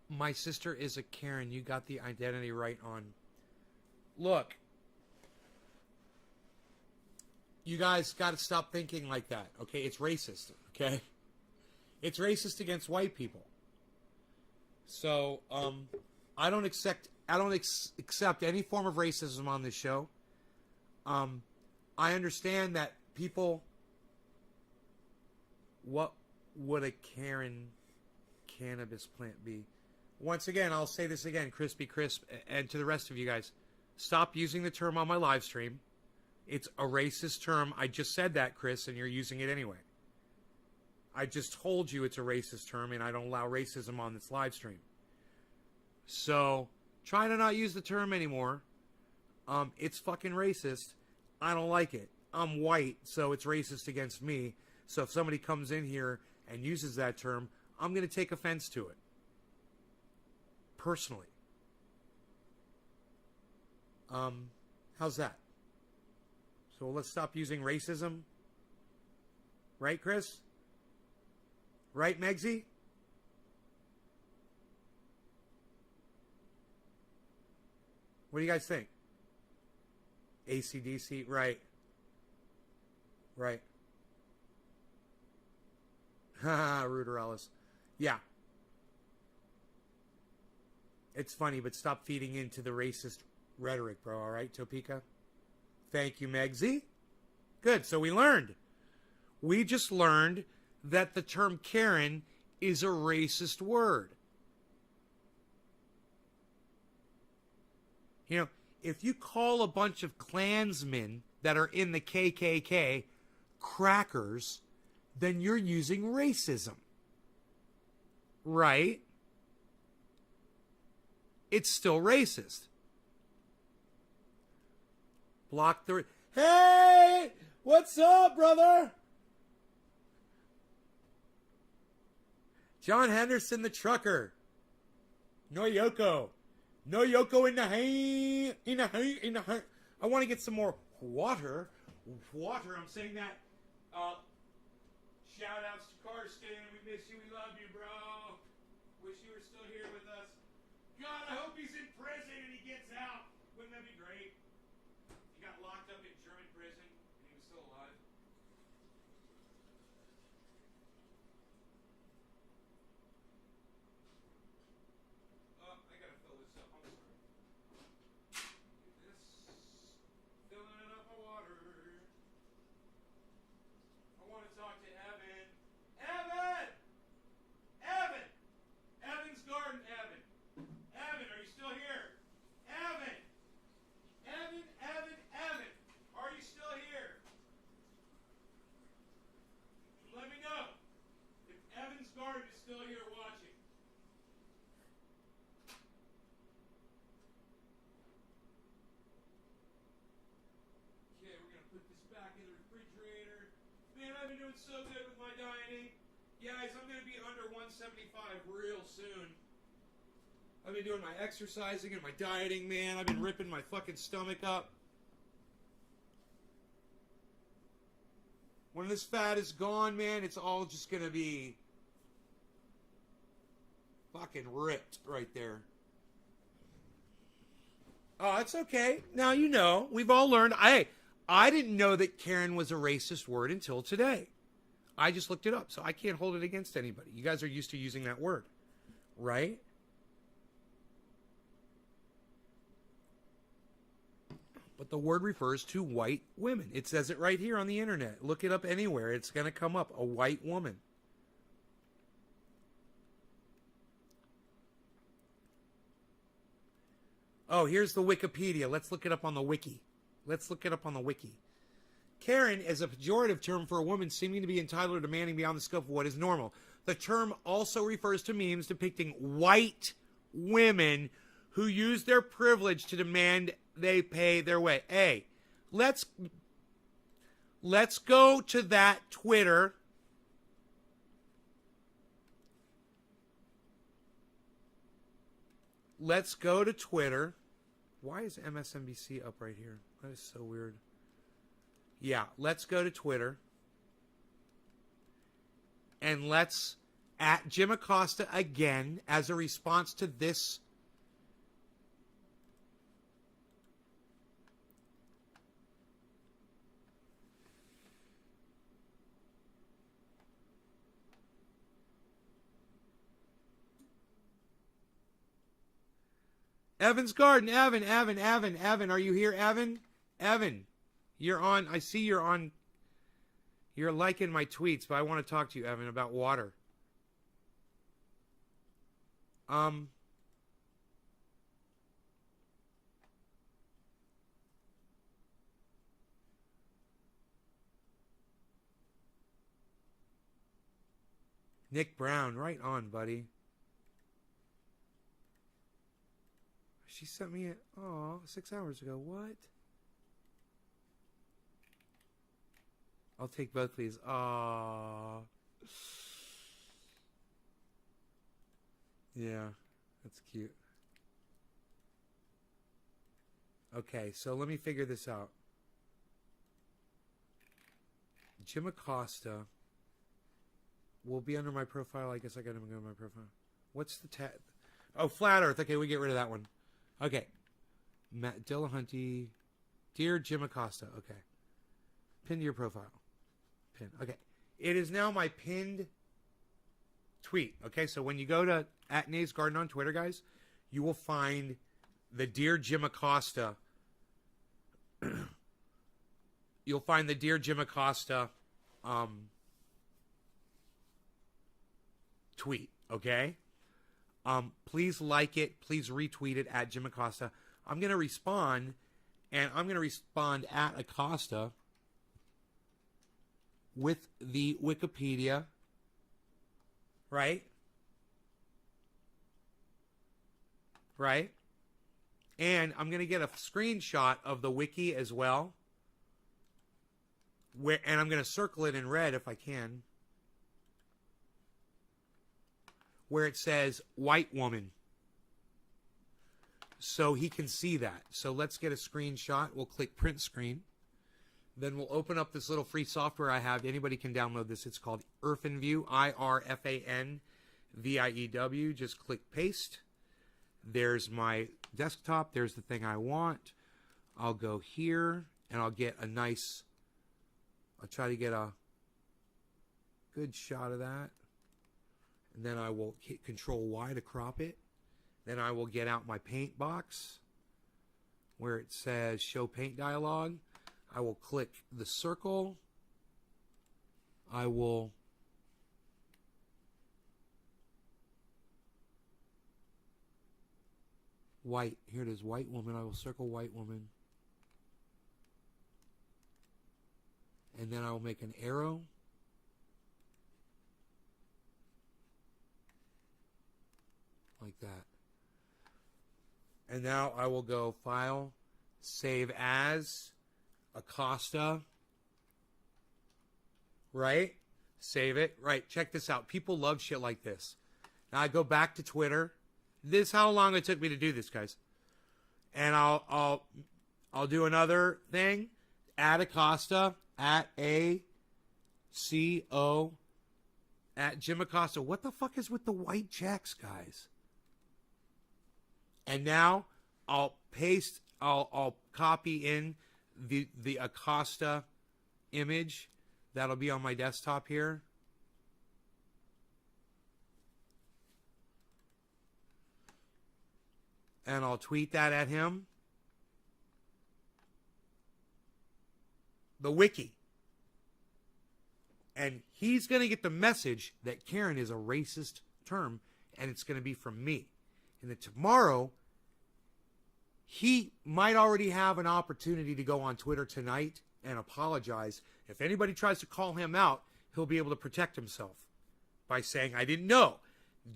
My sister is a Karen. You got the identity right on. Look. You guys got to stop thinking like that, okay? It's racist, okay? It's racist against white people. So, I don't accept any form of racism on this show. I understand that people... What would a Karen cannabis plant be? Once again, I'll say this again, Crispy Crisp, and to the rest of you guys, stop using the term on my live stream. It's a racist term. I just said that, Chris, and you're using it anyway. I just told you it's a racist term, and I don't allow racism on this live stream. So, try to not use the term anymore. It's fucking racist. I don't like it. I'm white, so it's racist against me. So if somebody comes in here and uses that term, I'm going to take offense to it. Personally. How's that? So let's stop using racism. Right, Chris? Right, Megsy? What do you guys think? AC/DC, right. Right. Haha, Ruderellis. Yeah. It's funny, but stop feeding into the racist rhetoric, bro. All right, Topeka? Thank you, Megsy. Good, so we learned. We just learned that the term Karen is a racist word. You know, if you call a bunch of Klansmen that are in the KKK crackers, then you're using racism. Right? It's still racist. Block the... Hey! What's up, brother? John Henderson, the trucker. No Yoko. No Yoko in the hay. In the hay. In the hay. I want to get some more water. Water. I'm saying that. Shout outs to Karsten. We miss you. We love you, bro. Wish you were still here with us. God, I hope he's in prison and he gets out. Wouldn't that be great? He got locked up in German prison and he was still alive. Oh, I gotta fill this up. I'm sorry. Get this. Filling it up with water. want to talk to Evan. Evan! Evan! Evan's Garden, Evan. Evan, are you still here? Evan! Evan, Evan, Evan! Are you still here? Let me know if Evan's Garden is still here watching. Okay, we're going to put this back in the refrigerator. Man, I've been doing so good with my dieting. Guys, I'm going to be under 175 real soon. I've been doing my exercising and my dieting, man. I've been ripping my fucking stomach up. When this fat is gone, man, it's all just going to be fucking ripped right there. Oh, it's okay. Now you know. We've all learned. I didn't know that Karen was a racist word until today. I just looked it up, so I can't hold it against anybody. You guys are used to using that word, right? But the word refers to white women. It says it right here on the internet. Look it up anywhere. It's going to come up. A white woman. Oh, here's the Wikipedia. Let's look it up on the wiki. Let's look it up on the wiki. Karen is a pejorative term for a woman seeming to be entitled or demanding beyond the scope of what is normal. The term also refers to memes depicting white women who use their privilege to demand they pay their way. Hey, let's go to that Twitter. Let's go to Twitter. Why is MSNBC up right here? That is so weird. Yeah, let's go to Twitter. And let's at Jim Accosta again as a response to this. Evan's Garden, Evan, are you here, Evan? Evan, you're on, I see you're on, you're liking my tweets, but I want to talk to you, Evan, about water. Nick Brown, right on, buddy. She sent me 6 hours ago. What? I'll take both, please. Aw. Yeah, that's cute. Okay, so let me figure this out. Jim Accosta will be under my profile. I guess I got him go to my profile. What's the tag? Oh, Flat Earth. Okay, we get rid of that one. Okay. Matt Dillahunty. Dear Jim Accosta. Okay. Pin to your profile. Pin. Okay. It is now my pinned tweet. Okay, so when you go to @NaysGarden on Twitter, guys, you will find the Dear Jim Accosta. You'll find the Dear Jim Accosta tweet. Okay? Please like it. Please retweet it at Jim Accosta. I'm going to respond, and I'm going to respond at Accosta with the Wikipedia, right? Right? And I'm going to get a screenshot of the wiki as well, and I'm going to circle it in red if I can, where it says white woman, so he can see that. So let's get a screenshot. We'll click print screen. Then we'll open up this little free software I have. Anybody can download this. It's called IrfanView, IRFANVIEW. Just click paste. There's my desktop. There's the thing I want. I'll go here, and I'll get a nice, I'll try to get a good shot of that. And then I will hit Control Y to crop it. Then I will get out my paint box where it says Show Paint Dialog. I will click the circle. I will white. Here it is, white woman. I will circle white woman. And then I will make an arrow. Like that. And now I will go File, Save As, Accosta. Right? Save it. Right. Check this out. People love shit like this. Now I go back to Twitter. This is how long it took me to do this, guys. And I'll do another thing. Add Accosta at ACO at Jim Accosta. What the fuck is with the white checks, guys? And now I'll paste, I'll copy in the Accosta image. That'll be on my desktop here. And I'll tweet that at him. The wiki. And he's going to get the message that Karen is a racist term, and it's going to be from me. And then tomorrow, he might already have an opportunity to go on Twitter tonight and apologize. If anybody tries to call him out, he'll be able to protect himself by saying, I didn't know.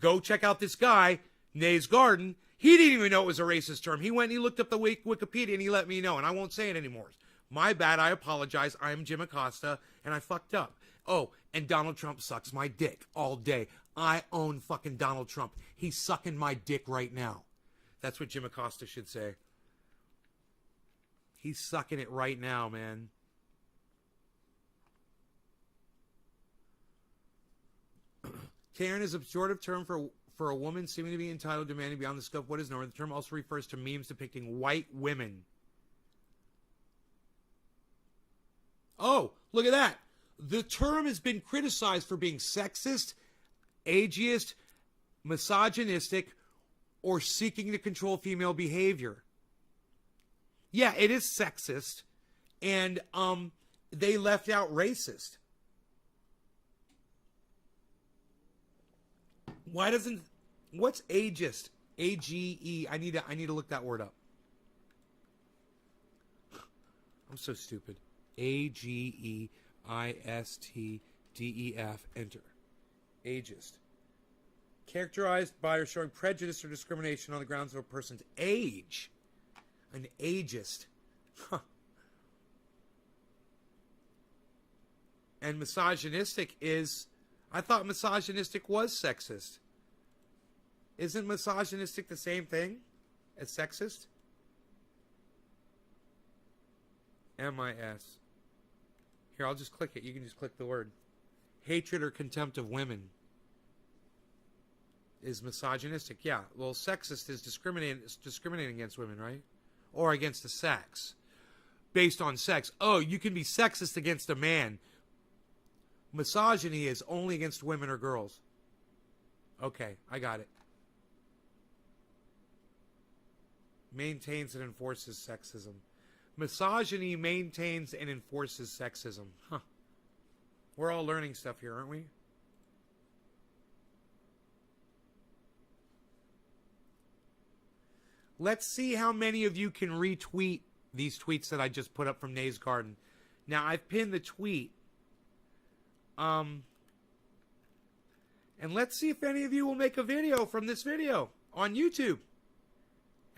Go check out this guy, Nay's Garden. He didn't even know it was a racist term. He went and he looked up the Wikipedia and he let me know, and I won't say it anymore. My bad. I apologize. I am Jim Accosta, and I fucked up. Oh, and Donald Trump sucks my dick all day. I own fucking Donald Trump. He's sucking my dick right now. That's what Jim Accosta should say. He's sucking it right now, man. Karen is a pejorative term for a woman seeming to be entitled, demanding beyond the scope of what is normal. The term also refers to memes depicting white women. Oh, look at that. The term has been criticized for being sexist, ageist, misogynistic, or seeking to control female behavior. Yeah, it is sexist, and they left out racist. Why doesn't... What's ageist? A-G-E. I need to look that word up. I'm so stupid. A-G-E-I-S-T-D-E-F. Enter. Ageist. Characterized by or showing prejudice or discrimination on the grounds of a person's age. An ageist. Huh. And misogynistic is... I thought misogynistic was sexist. Isn't misogynistic the same thing as sexist? M-I-S. Here, I'll just click it. You can just click the word. Hatred or contempt of women is misogynistic. Yeah, well, sexist is discriminating against women, right? Or against the sex. Based on sex. Oh, you can be sexist against a man. Misogyny is only against women or girls. Okay, I got it. Maintains and enforces sexism. Misogyny maintains and enforces sexism. Huh. We're all learning stuff here, aren't we? Let's see how many of you can retweet these tweets that I just put up from Nay's Garden. Now, I've pinned the tweet. And let's see if any of you will make a video from this video on YouTube.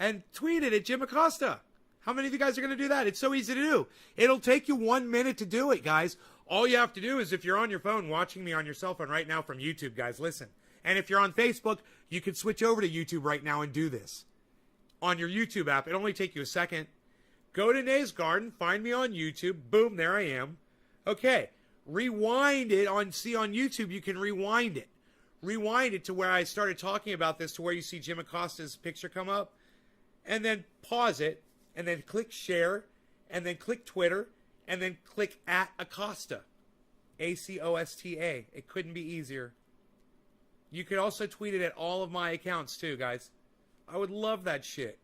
And tweet it at Jim Accosta. How many of you guys are going to do that? It's so easy to do. It'll take you 1 minute to do it, guys. All you have to do is, if you're on your phone watching me on your cell phone right now from YouTube, guys, listen. And if you're on Facebook, you can switch over to YouTube right now and do this. On your YouTube app, it'll only take you a second. Go to Nay's Garden, find me on YouTube. Boom, there I am. Okay, rewind it on YouTube. You can rewind it. Rewind it to where I started talking about this, to where you see Jim Accosta's picture come up. And then pause it. And then click share, and then click Twitter, and then click at Accosta. A-C-O-S-T-A. It couldn't be easier. You could also tweet it at all of my accounts too, guys. I would love that shit.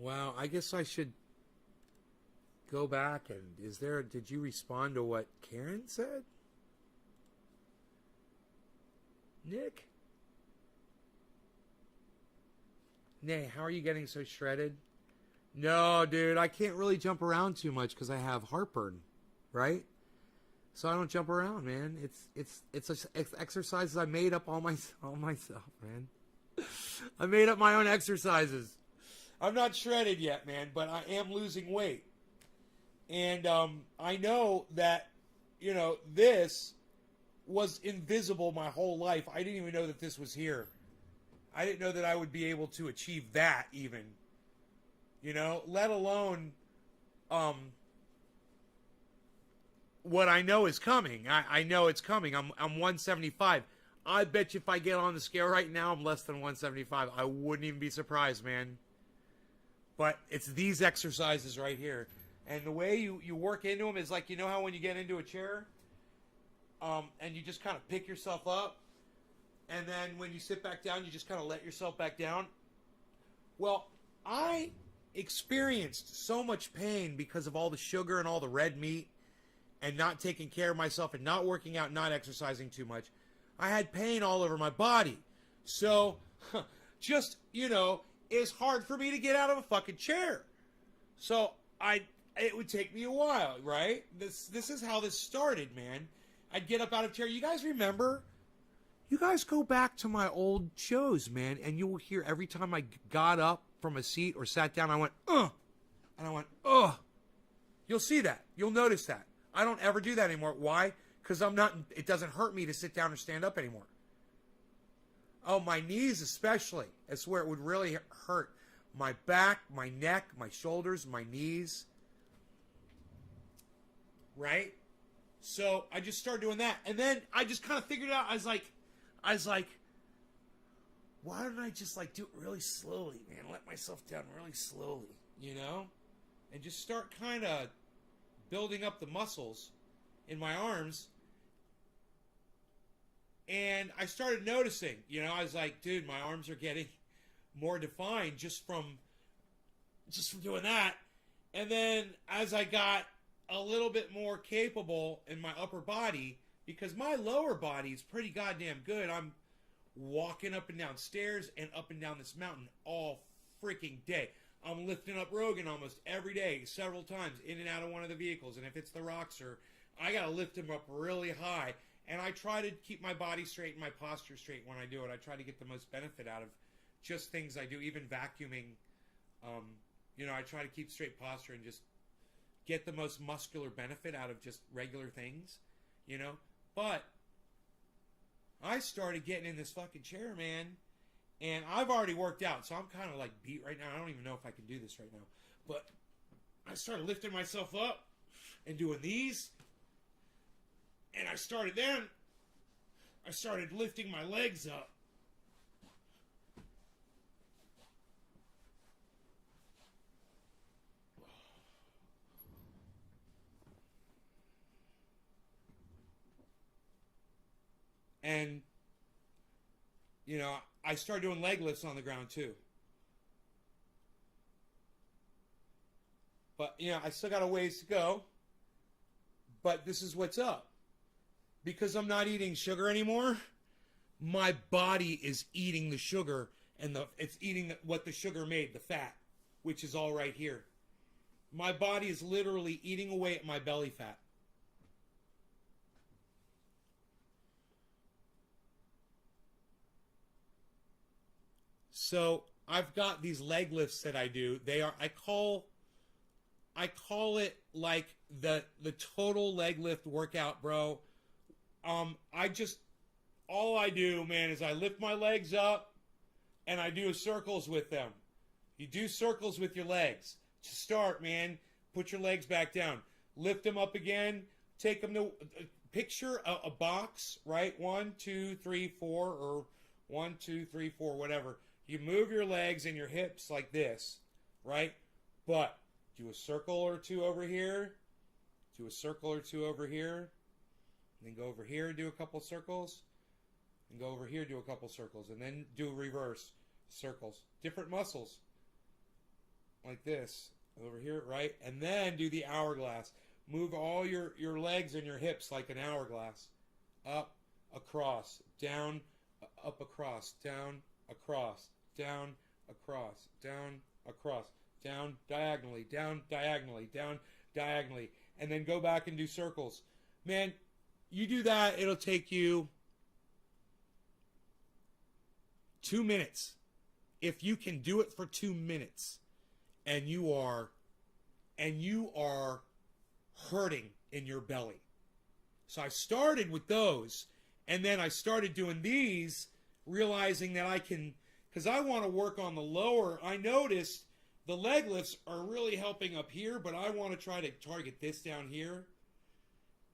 Wow, I guess I should go back and did you respond to what Karen said? Nick? Nay, how are you getting so shredded? No, dude, I can't really jump around too much because I have heartburn, right? So I don't jump around, man. It's exercises I made up all myself, man. I made up my own exercises. I'm not shredded yet, man, but I am losing weight. And I know that, this was invisible my whole life. I didn't even know that this was here. I didn't know that I would be able to achieve that even. Let alone what I know is coming. I know it's coming. I'm 175. I bet you if I get on the scale right now, I'm less than 175. I wouldn't even be surprised, man. But it's these exercises right here. And the way you work into them is like, how when you get into a chair, and you just kind of pick yourself up, and then when you sit back down, you just kind of let yourself back down. Well, I experienced so much pain because of all the sugar and all the red meat and not taking care of myself and not working out, not exercising too much. I had pain all over my body. So, just, it's hard for me to get out of a fucking chair. So, it would take me a while, right? This is how this started, man. I'd get up out of a chair. You guys remember? You guys go back to my old shows, man, and you will hear every time I got up from a seat or sat down, I went, ugh. And I went, ugh. You'll see that. You'll notice that. I don't ever do that anymore. Why? Because it doesn't hurt me to sit down or stand up anymore. Oh, my knees especially. That's where it would really hurt. My back, my neck, my shoulders, my knees. Right? So I just started doing that. And then I just kind of figured it out. I was like, why don't I just do it really slowly, man? Let myself down really slowly, And just start kind of building up the muscles in my arms. And I started noticing, I was like, dude, my arms are getting more defined just from doing that. And then as I got a little bit more capable in my upper body, because my lower body is pretty goddamn good. I'm walking up and down stairs and up and down this mountain all freaking day. I'm lifting up Rogan almost every day, several times, in and out of one of the vehicles. And if it's the Roxer, I got to lift him up really high. And I try to keep my body straight and my posture straight when I do it. I try to get the most benefit out of just things I do, even vacuuming. I try to keep straight posture and just get the most muscular benefit out of just regular things, But I started getting in this fucking chair, man. And I've already worked out, so I'm kind of beat right now. I don't even know if I can do this right now. But I started lifting myself up and doing these. And I started lifting my legs up. And, I started doing leg lifts on the ground too. But, I still got a ways to go. But this is what's up. Because I'm not eating sugar anymore, my body is eating the sugar, and it's eating what the sugar made, the fat, which is all right here. My body is literally eating away at my belly fat. So I've got these leg lifts that I do. I call it like the total leg lift workout, bro. All I do, man, is I lift my legs up and I do circles with them. You do circles with your legs. To start, man, put your legs back down. Lift them up again. Take them to, picture a box, right? 1, 2, 3, 4, or 1, 2, 3, 4, whatever. You move your legs and your hips like this, right? But do a circle or two over here. Do a circle or two over here. And then go over here, do a couple circles. And go over here, do a couple circles. And then do reverse circles. Different muscles. like this over here, right? And then do the hourglass. Move all your legs and your hips like an hourglass. Up, across, down, up, across, down, across, down, across, down, across, down, diagonally, down, diagonally, down, diagonally. And then go back and do circles. Man, you do that, it'll take you 2 minutes. If you can do it for 2 minutes and you are hurting in your belly. So I started with those, and then I started doing these, realizing that I can, because I want to work on the lower. I noticed the leg lifts are really helping up here, but I want to try to target this down here.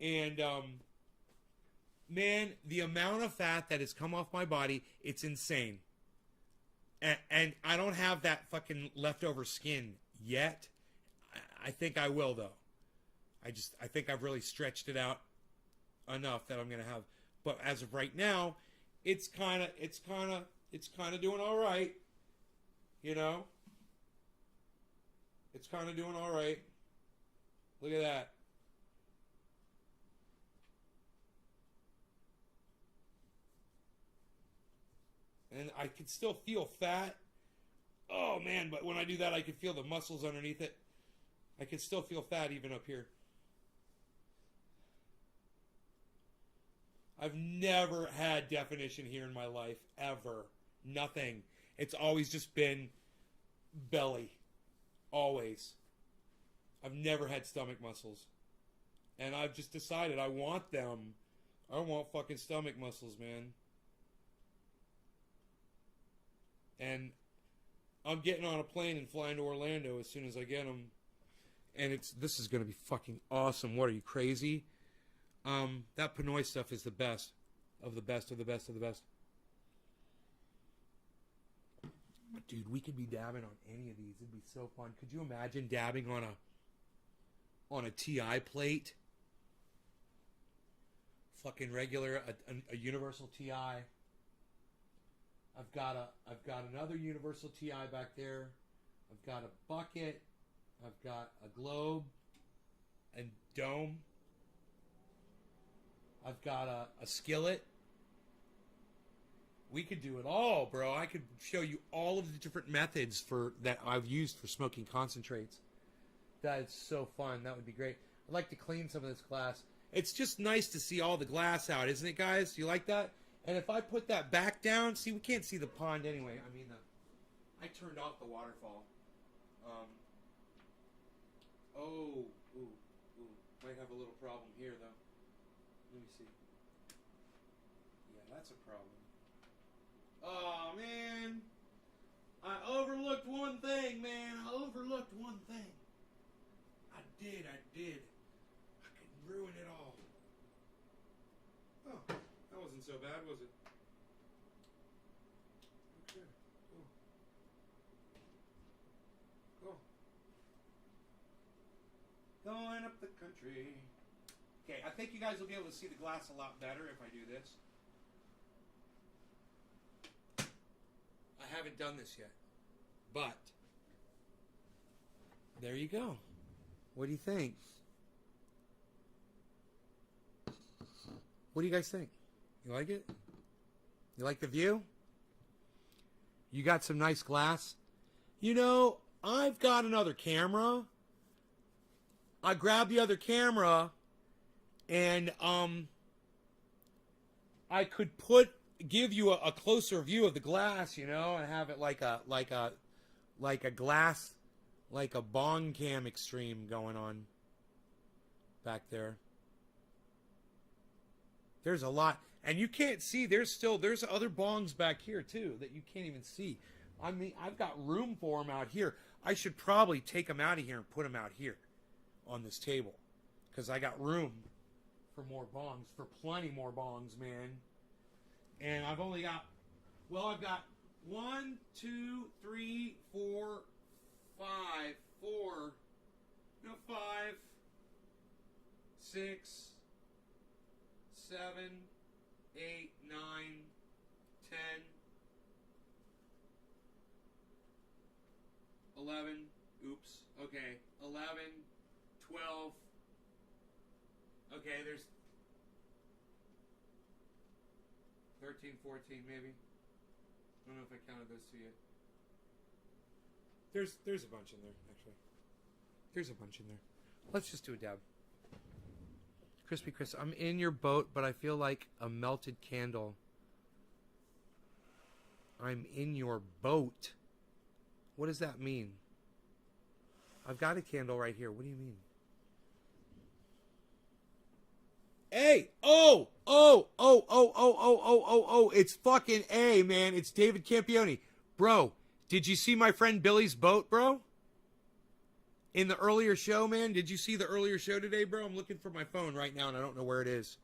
And man, the amount of fat that has come off my body, it's insane. And I don't have that fucking leftover skin yet. I think I will, though. I think I've really stretched it out enough that I'm gonna have. But as of right now, it's kind of doing all right. You know, it's kind of doing all right. Look at that. And I can still feel fat. Oh man, but when I do that, I can feel the muscles underneath it. I can still feel fat even up here. I've never had definition here in my life, ever. Nothing. It's always just been belly. Always. I've never had stomach muscles. And I've just decided I want them. I want fucking stomach muscles, man. And I'm getting on a plane and flying to Orlando as soon as I get them. And this is going to be fucking awesome. What, are you crazy? That Pinoy stuff is the best. Of the best, of the best, of the best. Dude, we could be dabbing on any of these. It'd be so fun. Could you imagine dabbing on a TI plate? Fucking regular, a universal TI. I've got another universal TI back there. I've got a bucket. I've got a globe and dome. I've got a skillet. We could do it all, bro. I could show you all of the different methods that I've used for smoking concentrates. That is so fun. That would be great. I'd like to clean some of this glass. It's just nice to see all the glass out, isn't it, guys? Do you like that? And if I put that back down, see, we can't see the pond anyway. I mean, I turned off the waterfall. Might have a little problem here, though. Let me see. Yeah, that's a problem. Oh, man. I overlooked one thing, man. I overlooked one thing. I did. I could ruin it all. Oh, that wasn't so bad, was it? Okay, cool. Cool. Going up the country. Okay, I think you guys will be able to see the glass a lot better if I do this. I haven't done this yet, but there you go. What do you think? What do you guys think? You like it? You like the view? You got some nice glass? You know, I've got another camera. I grabbed the other camera and I could give you a closer view of the glass, you know, and have it like a glass, like a bong cam extreme going on back there. There's a lot, and you can't see. There's other bongs back here too that you can't even see. I mean, I've got room for them out here. I should probably take them out of here and put them out here on this table, because I got room for more bongs, for plenty more bongs, man. And I've only got, I've got 1, 2, 3, 4, 5, 6, 7, 8, 9, 10, 11, Oops. Okay. 11, 12. Okay, there's 13, 14 maybe. I don't know if I counted those two yet. There's a bunch in there, actually. There's a bunch in there. Let's just do a dab. Crispy Chris, I'm in your boat, but I feel like a melted candle. I'm in your boat? What does that mean? I've got a candle right here. What do you mean? Hey! Oh! It's fucking A, man. It's David Campione. Bro, did you see my friend Billy's boat, bro? In the earlier show, man? Did you see the earlier show today, bro? I'm looking for my phone right now, and I don't know where it is.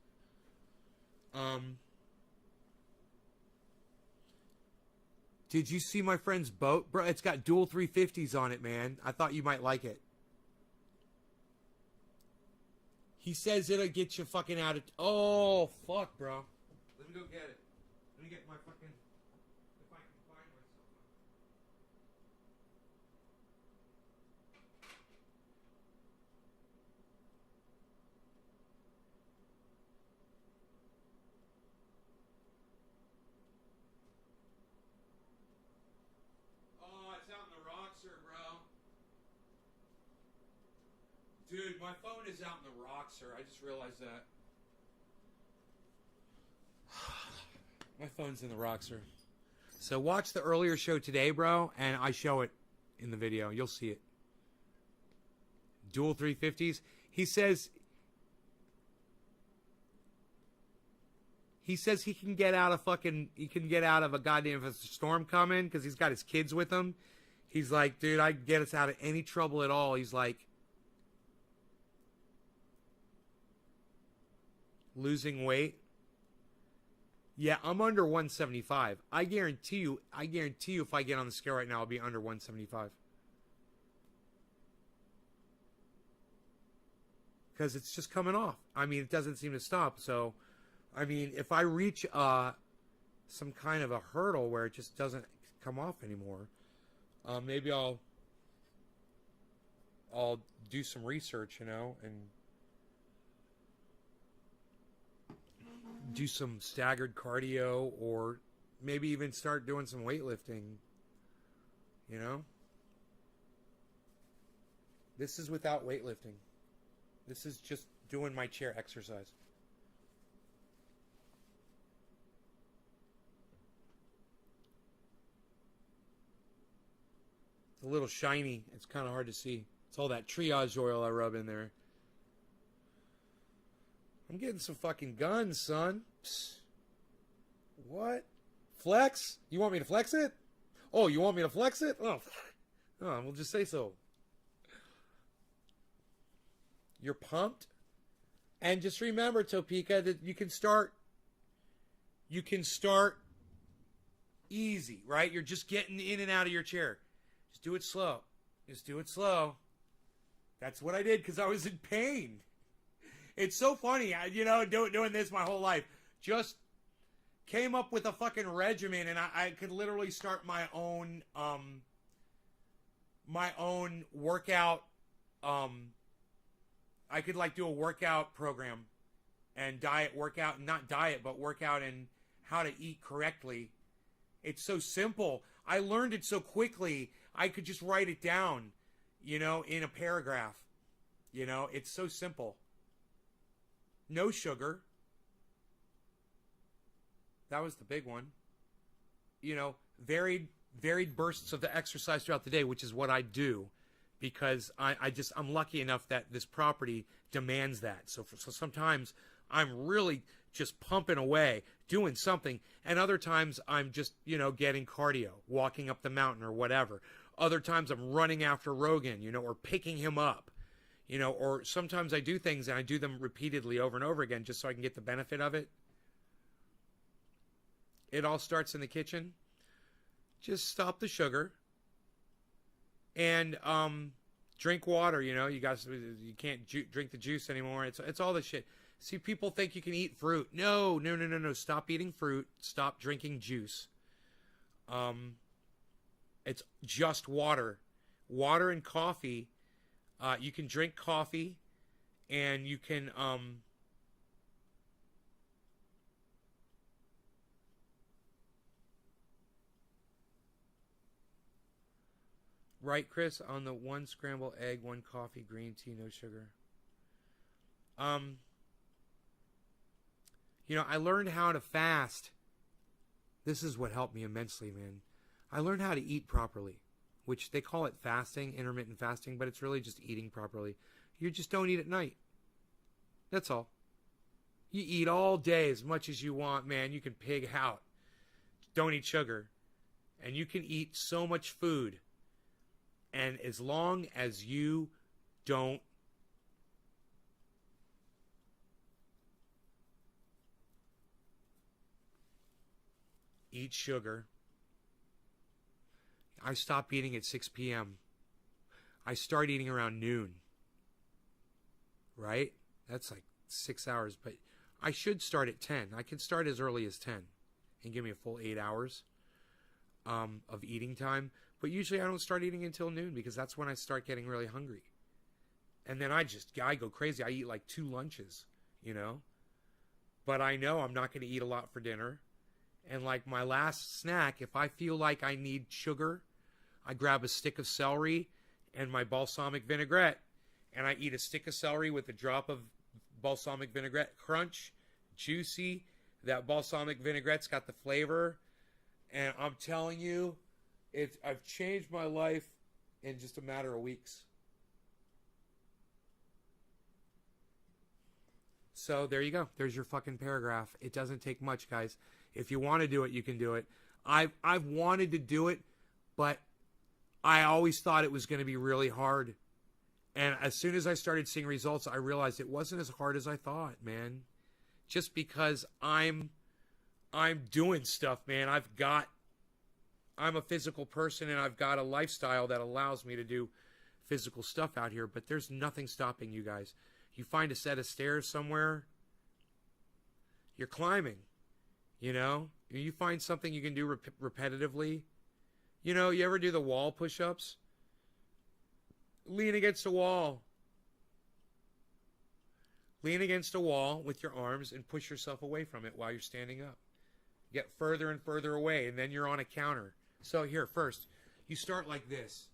Did you see my friend's boat? Bro, it's got dual 350s on it, man. I thought you might like it. He says it'll get you fucking out of... Oh, fuck, bro. Let me go get it. Let me get my fucking... If I can find myself. Oh, it's out in the Roxer, bro. Dude, my phone is out in the Roxer. I just realized that. My phone's in the Roxer. So watch the earlier show today, bro, and I show it in the video. You'll see it. Dual 350s. He says he can get out of a goddamn, if it's a storm coming, because he's got his kids with him. He's like, dude, I can get us out of any trouble at all. He's like, losing weight. Yeah, I'm under 175. I guarantee you if I get on the scale right now, I'll be under 175. Because it's just coming off. I mean, it doesn't seem to stop. So, I mean, if I reach some kind of a hurdle where it just doesn't come off anymore, maybe I'll do some research, you know, and do some staggered cardio, or maybe even start doing some weightlifting, you know? This is without weightlifting. This is just doing my chair exercise. It's a little shiny. It's kind of hard to see. It's all that triage oil I rub in there. I'm getting some fucking guns, son. Psst. What? Flex? You want me to flex it? Oh, you want me to flex it? Oh, we'll just say so. You're pumped? And just remember, Topeka, that you can start easy, right? You're just getting in and out of your chair. Just do it slow. Just do it slow. That's what I did because I was in pain. It's so funny, doing this my whole life. Just came up with a fucking regimen, and I could literally start my own workout. I could do a workout program and workout and how to eat correctly. It's so simple. I learned it so quickly. I could just write it down, in a paragraph. It's so simple. No sugar. That was the big one. Varied bursts of the exercise throughout the day, which is what I do, because I'm lucky enough that this property demands that. So sometimes I'm really just pumping away, doing something, and other times I'm just, getting cardio, walking up the mountain or whatever. Other times I'm running after Rogan, or picking him up. Or sometimes I do things and I do them repeatedly over and over again just so I can get the benefit of it. It all starts in the kitchen. Just stop the sugar and drink water. You can't drink the juice anymore. It's all this shit. See, people think you can eat fruit. No. Stop eating fruit. Stop drinking juice. It's just water. water and coffee. You can drink coffee, and you can right, Chris, on the 1 scrambled egg, 1 coffee, green tea, no sugar. You know, I learned how to fast. This is what helped me immensely, man. I learned how to eat properly, which they call it fasting, intermittent fasting, but it's really just eating properly. You just don't eat at night. That's all. You eat all day as much as you want, man. You can pig out. Don't eat sugar. And you can eat so much food. And as long as you don't eat sugar. I stop eating at 6 p.m. I start eating around noon. Right? That's like 6 hours. But I should start at 10. I can start as early as 10 and give me a full 8 hours of eating time. But usually I don't start eating until noon because that's when I start getting really hungry. And then I go crazy. I eat like 2 lunches, you know. But I know I'm not going to eat a lot for dinner. And like my last snack, if I feel like I need sugar, I grab a stick of celery and my balsamic vinaigrette. And I eat a stick of celery with a drop of balsamic vinaigrette. Crunch, juicy. That balsamic vinaigrette's got the flavor. And I'm telling you, I've changed my life in just a matter of weeks. So there you go. There's your fucking paragraph. It doesn't take much, guys. If you want to do it, you can do it. I've wanted to do it, but I always thought it was going to be really hard. And as soon as I started seeing results, I realized it wasn't as hard as I thought, man. Just because I'm doing stuff, man. I'm a physical person and I've got a lifestyle that allows me to do physical stuff out here, but there's nothing stopping you guys. You find a set of stairs somewhere, you're climbing, you know? You find something you can do repetitively. You know, you ever do the wall push-ups? Lean against a wall. Lean against a wall with your arms and push yourself away from it while you're standing up. Get further and further away, and then you're on a counter. So here, first, you start like this.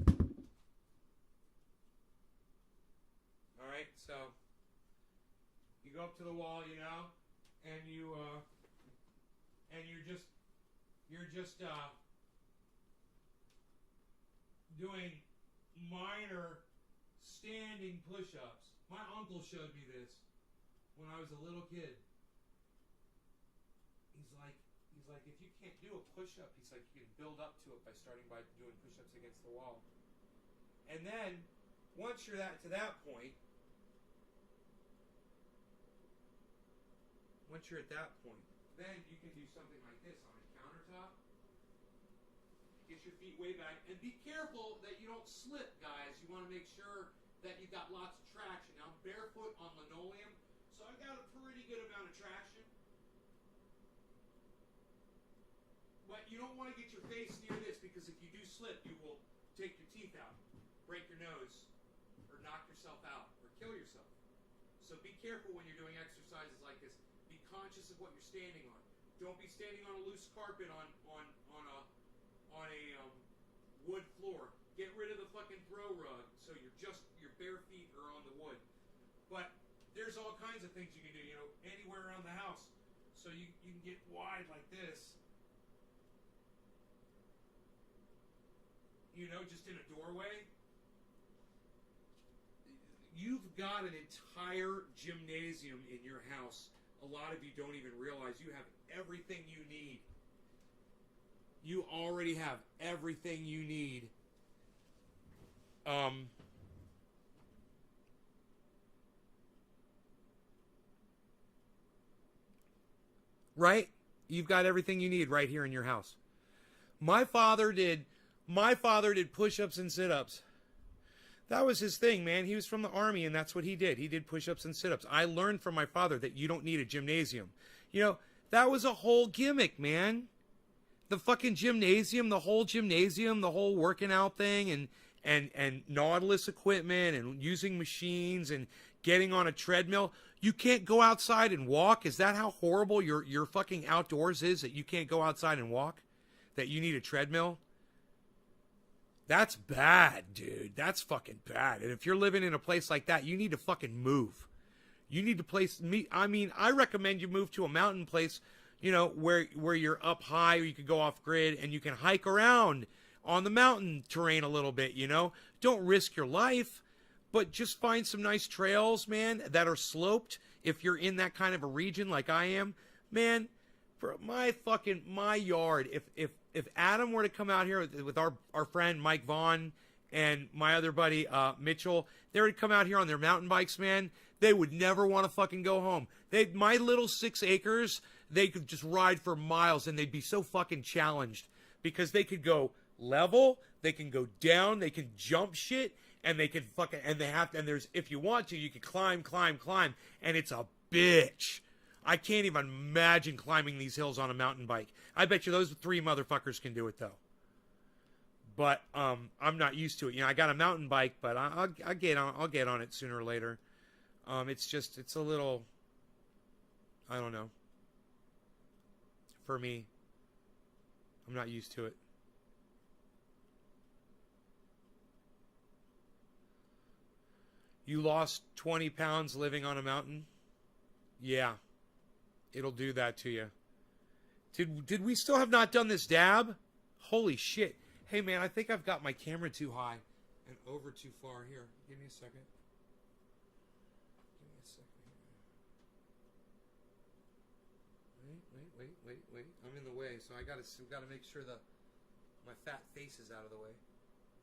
All right, so you go up to the wall, you know, and you're just doing minor standing push-ups. My uncle showed me this when I was a little kid. He's like, if you can't do a push-up, he's like, you can build up to it by starting by doing push-ups against the wall. And then, once you're to that point, then you can do something like this on a countertop. Get your feet way back, and be careful that you don't slip, guys. You want to make sure that you got lots of traction. Now, I'm barefoot on linoleum, so I've got a pretty good amount of traction. But you don't want to get your face near this, because if you do slip, you will take your teeth out, break your nose, or knock yourself out, or kill yourself. So be careful when you're doing exercises like this. Be conscious of what you're standing on. Don't be standing on a loose carpet on a wood floor. Get rid of the fucking throw rug, so your bare feet are on the wood. But there's all kinds of things you can do, you know, anywhere around the house. So you can get wide like this. You know, just in a doorway. You've got an entire gymnasium in your house. A lot of you don't even realize you have everything you need. You already have everything you need. Right? You've got everything you need right here in your house. My father did push-ups and sit-ups. That was his thing, man. He was from the Army, and that's what he did. He did push-ups and sit-ups. I learned from my father that you don't need a gymnasium. You know, that was a whole gimmick, man. The fucking gymnasium, the whole gymnasium, the whole working out thing, and Nautilus equipment and using machines and getting on a treadmill. You can't go outside and walk? Is that how horrible your fucking outdoors is, that you can't go outside and walk? That you need a treadmill? That's bad, dude. That's fucking bad. And if you're living in a place like that, you need to fucking move. You need to place me. I mean, I recommend you move to a mountain place, you know, where you're up high, or you can go off grid and you can hike around on the mountain terrain a little bit, you know. Don't risk your life, but just find some nice trails, man, that are sloped. If you're in that kind of a region like I am, man, for my yard, if Adam were to come out here with our friend Mike Vaughn and my other buddy Mitchell, they would come out here on their mountain bikes, man, they would never want to fucking go home. My little 6 acres, they could just ride for miles, and they'd be so fucking challenged because they could go level, they can go down, they can jump shit, and they can fucking, and they have to, and there's, if you want to, you can climb, and it's a bitch. I can't even imagine climbing these hills on a mountain bike. I bet you those 3 motherfuckers can do it though. But I'm not used to it. You know, I got a mountain bike, but I'll get on it sooner or later. It's a little, I don't know. For me, I'm not used to it. You lost 20 pounds living on a mountain? Yeah. It'll do that to you. Did we still have not done this dab? Holy shit. Hey, man, I think I've got my camera too high and over too far. Here, give me a second. Wait. I'm in the way, so I gotta make sure that my fat face is out of the way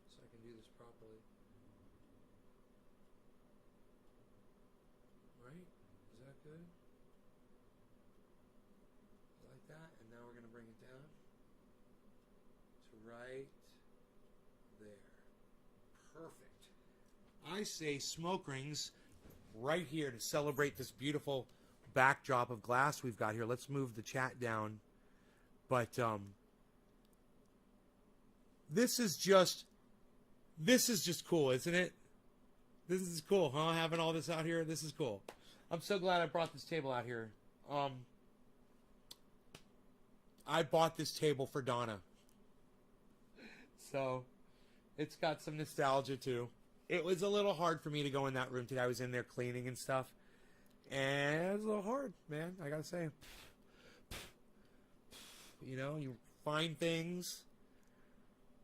so I can do this properly. Right? Is that good? Like that, and now we're gonna bring it down to right there. Perfect. I say smoke rings right here to celebrate this beautiful backdrop of glass we've got here. Let's move the chat down. But this is just cool, isn't it? This is cool, huh? Having all this out here, this is cool. I'm so glad I brought this table out here. I bought this table for Donna, so it's got some nostalgia too. It was a little hard for me to go in that room today. I was in there cleaning and stuff. And it was a little hard, man. I gotta say. You know, you find things.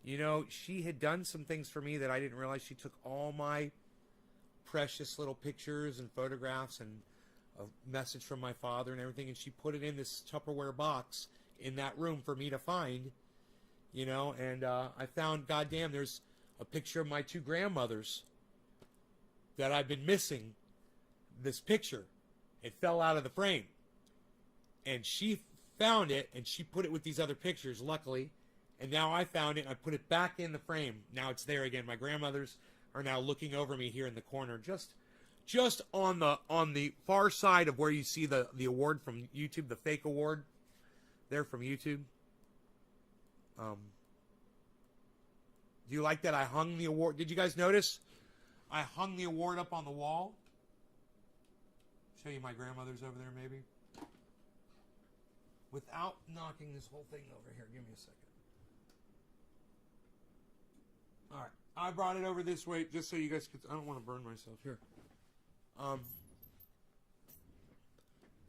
You know, she had done some things for me that I didn't realize. She took all my precious little pictures and photographs and a message from my father and everything, and she put it in this Tupperware box in that room for me to find. You know, and I found, goddamn, there's a picture of my 2 grandmothers that I've been missing. This picture. It fell out of the frame. And she found it, and she put it with these other pictures, luckily. And now I found it, and I put it back in the frame. Now it's there again. My grandmothers are now looking over me here in the corner, just on the far side of where you see the award from YouTube, the fake award. There from YouTube. Do you like that I hung the award? Did you guys notice? I hung the award up on the wall. Show you my grandmother's over there, maybe. Without knocking this whole thing over here. Give me a second. All right. I brought it over this way just so you guys could... I don't want to burn myself. Here.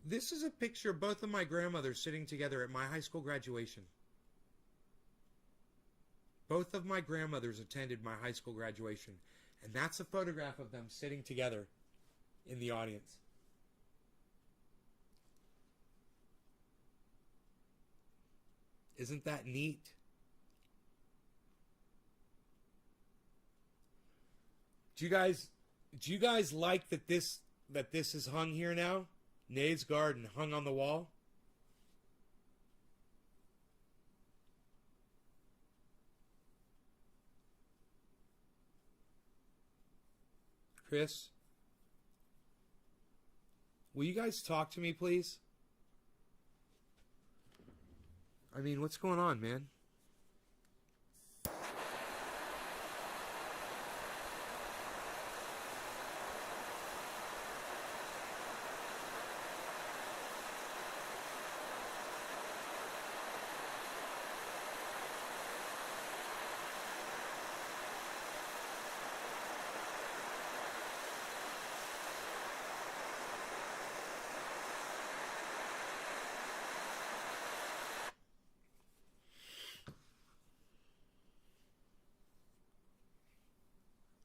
This is a picture of both of my grandmothers sitting together at my high school graduation. Both of my grandmothers attended my high school graduation. And that's a photograph of them sitting together in the audience. Isn't that neat? Do you guys like that this is hung here now? Nade's garden hung on the wall. Chris, will you guys talk to me, please? I mean, what's going on, man?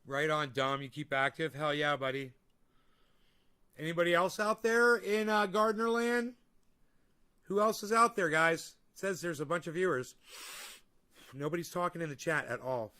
Right on, Dom. You keep active. Hell yeah, buddy. Anybody else out there in Gardner Land? Who else is out there, guys? It says there's a bunch of viewers. Nobody's talking in the chat at all.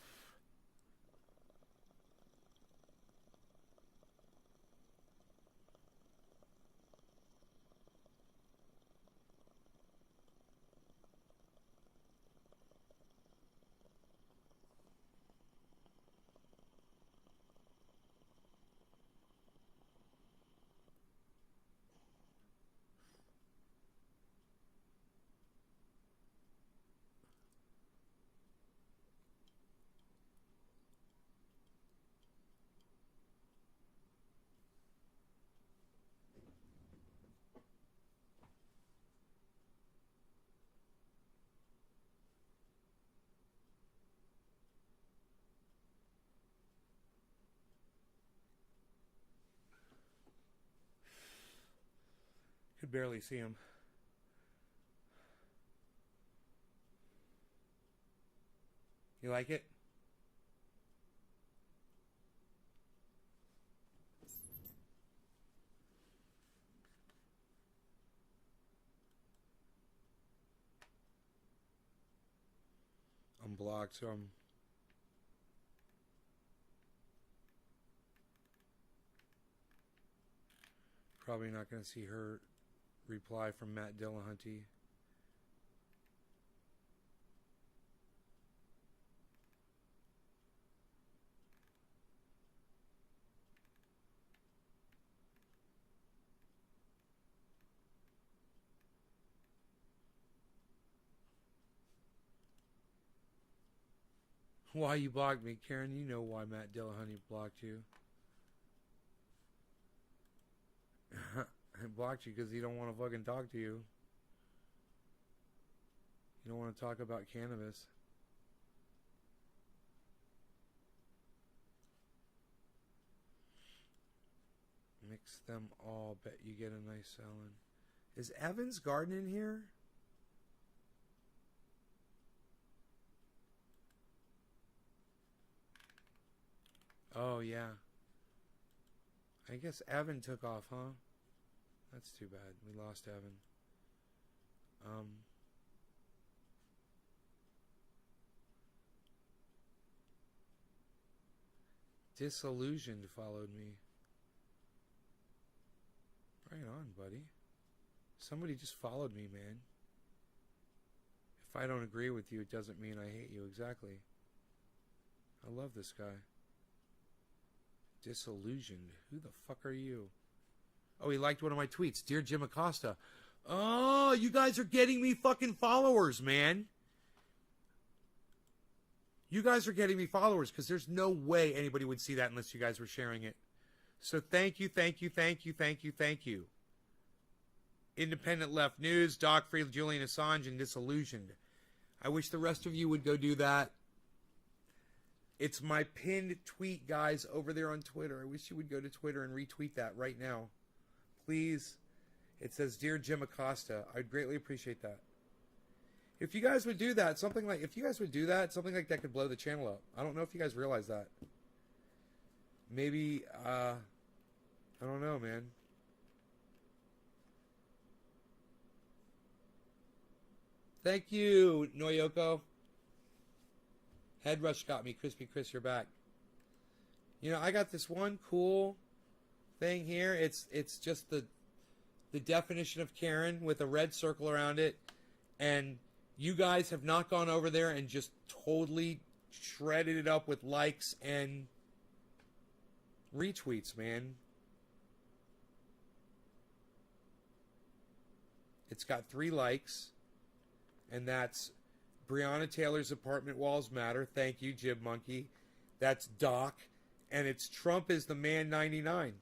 Could barely see him. You like it? I'm blocked, so I'm probably not going to see her reply from Matt Dillahunty. Why you blocked me, Karen? You know why Matt Dillahunty blocked you. I blocked you because he don't want to fucking talk to you. You don't want to talk about cannabis. Mix them all. Bet you get a nice selling. Is Evan's Garden in here? Oh, yeah. I guess Evan took off, huh? That's too bad. We lost Evan. Disillusioned followed me. Right on, buddy. Somebody just followed me, man. If I don't agree with you, it doesn't mean I hate you. Exactly. I love this guy. Disillusioned. Who the fuck are you? Oh, he liked one of my tweets. Dear Jim Accosta. Oh, you guys are getting me fucking followers, man. You guys are getting me followers because there's no way anybody would see that unless you guys were sharing it. So thank you, thank you, thank you, thank you, thank you. Independent Left News, Doc Free, Julian Assange, and Disillusioned. I wish the rest of you would go do that. It's my pinned tweet, guys, over there on Twitter. I wish you would go to Twitter and retweet that right now. Please. It says, Dear Jim Accosta. I'd greatly appreciate that. If you guys would do that, something like that could blow the channel up. I don't know if you guys realize that. Maybe, I don't know, man. Thank you, Noyoko. Head rush got me. Crispy Chris, you're back. You know, I got this one cool thing here. It's just the definition of Karen with a red circle around it. And you guys have not gone over there and just totally shredded it up with likes and retweets, man. It's got 3 likes. And that's Breonna Taylor's apartment walls matter. Thank you, Jib Monkey. That's Doc. And it's Trump is the man 99.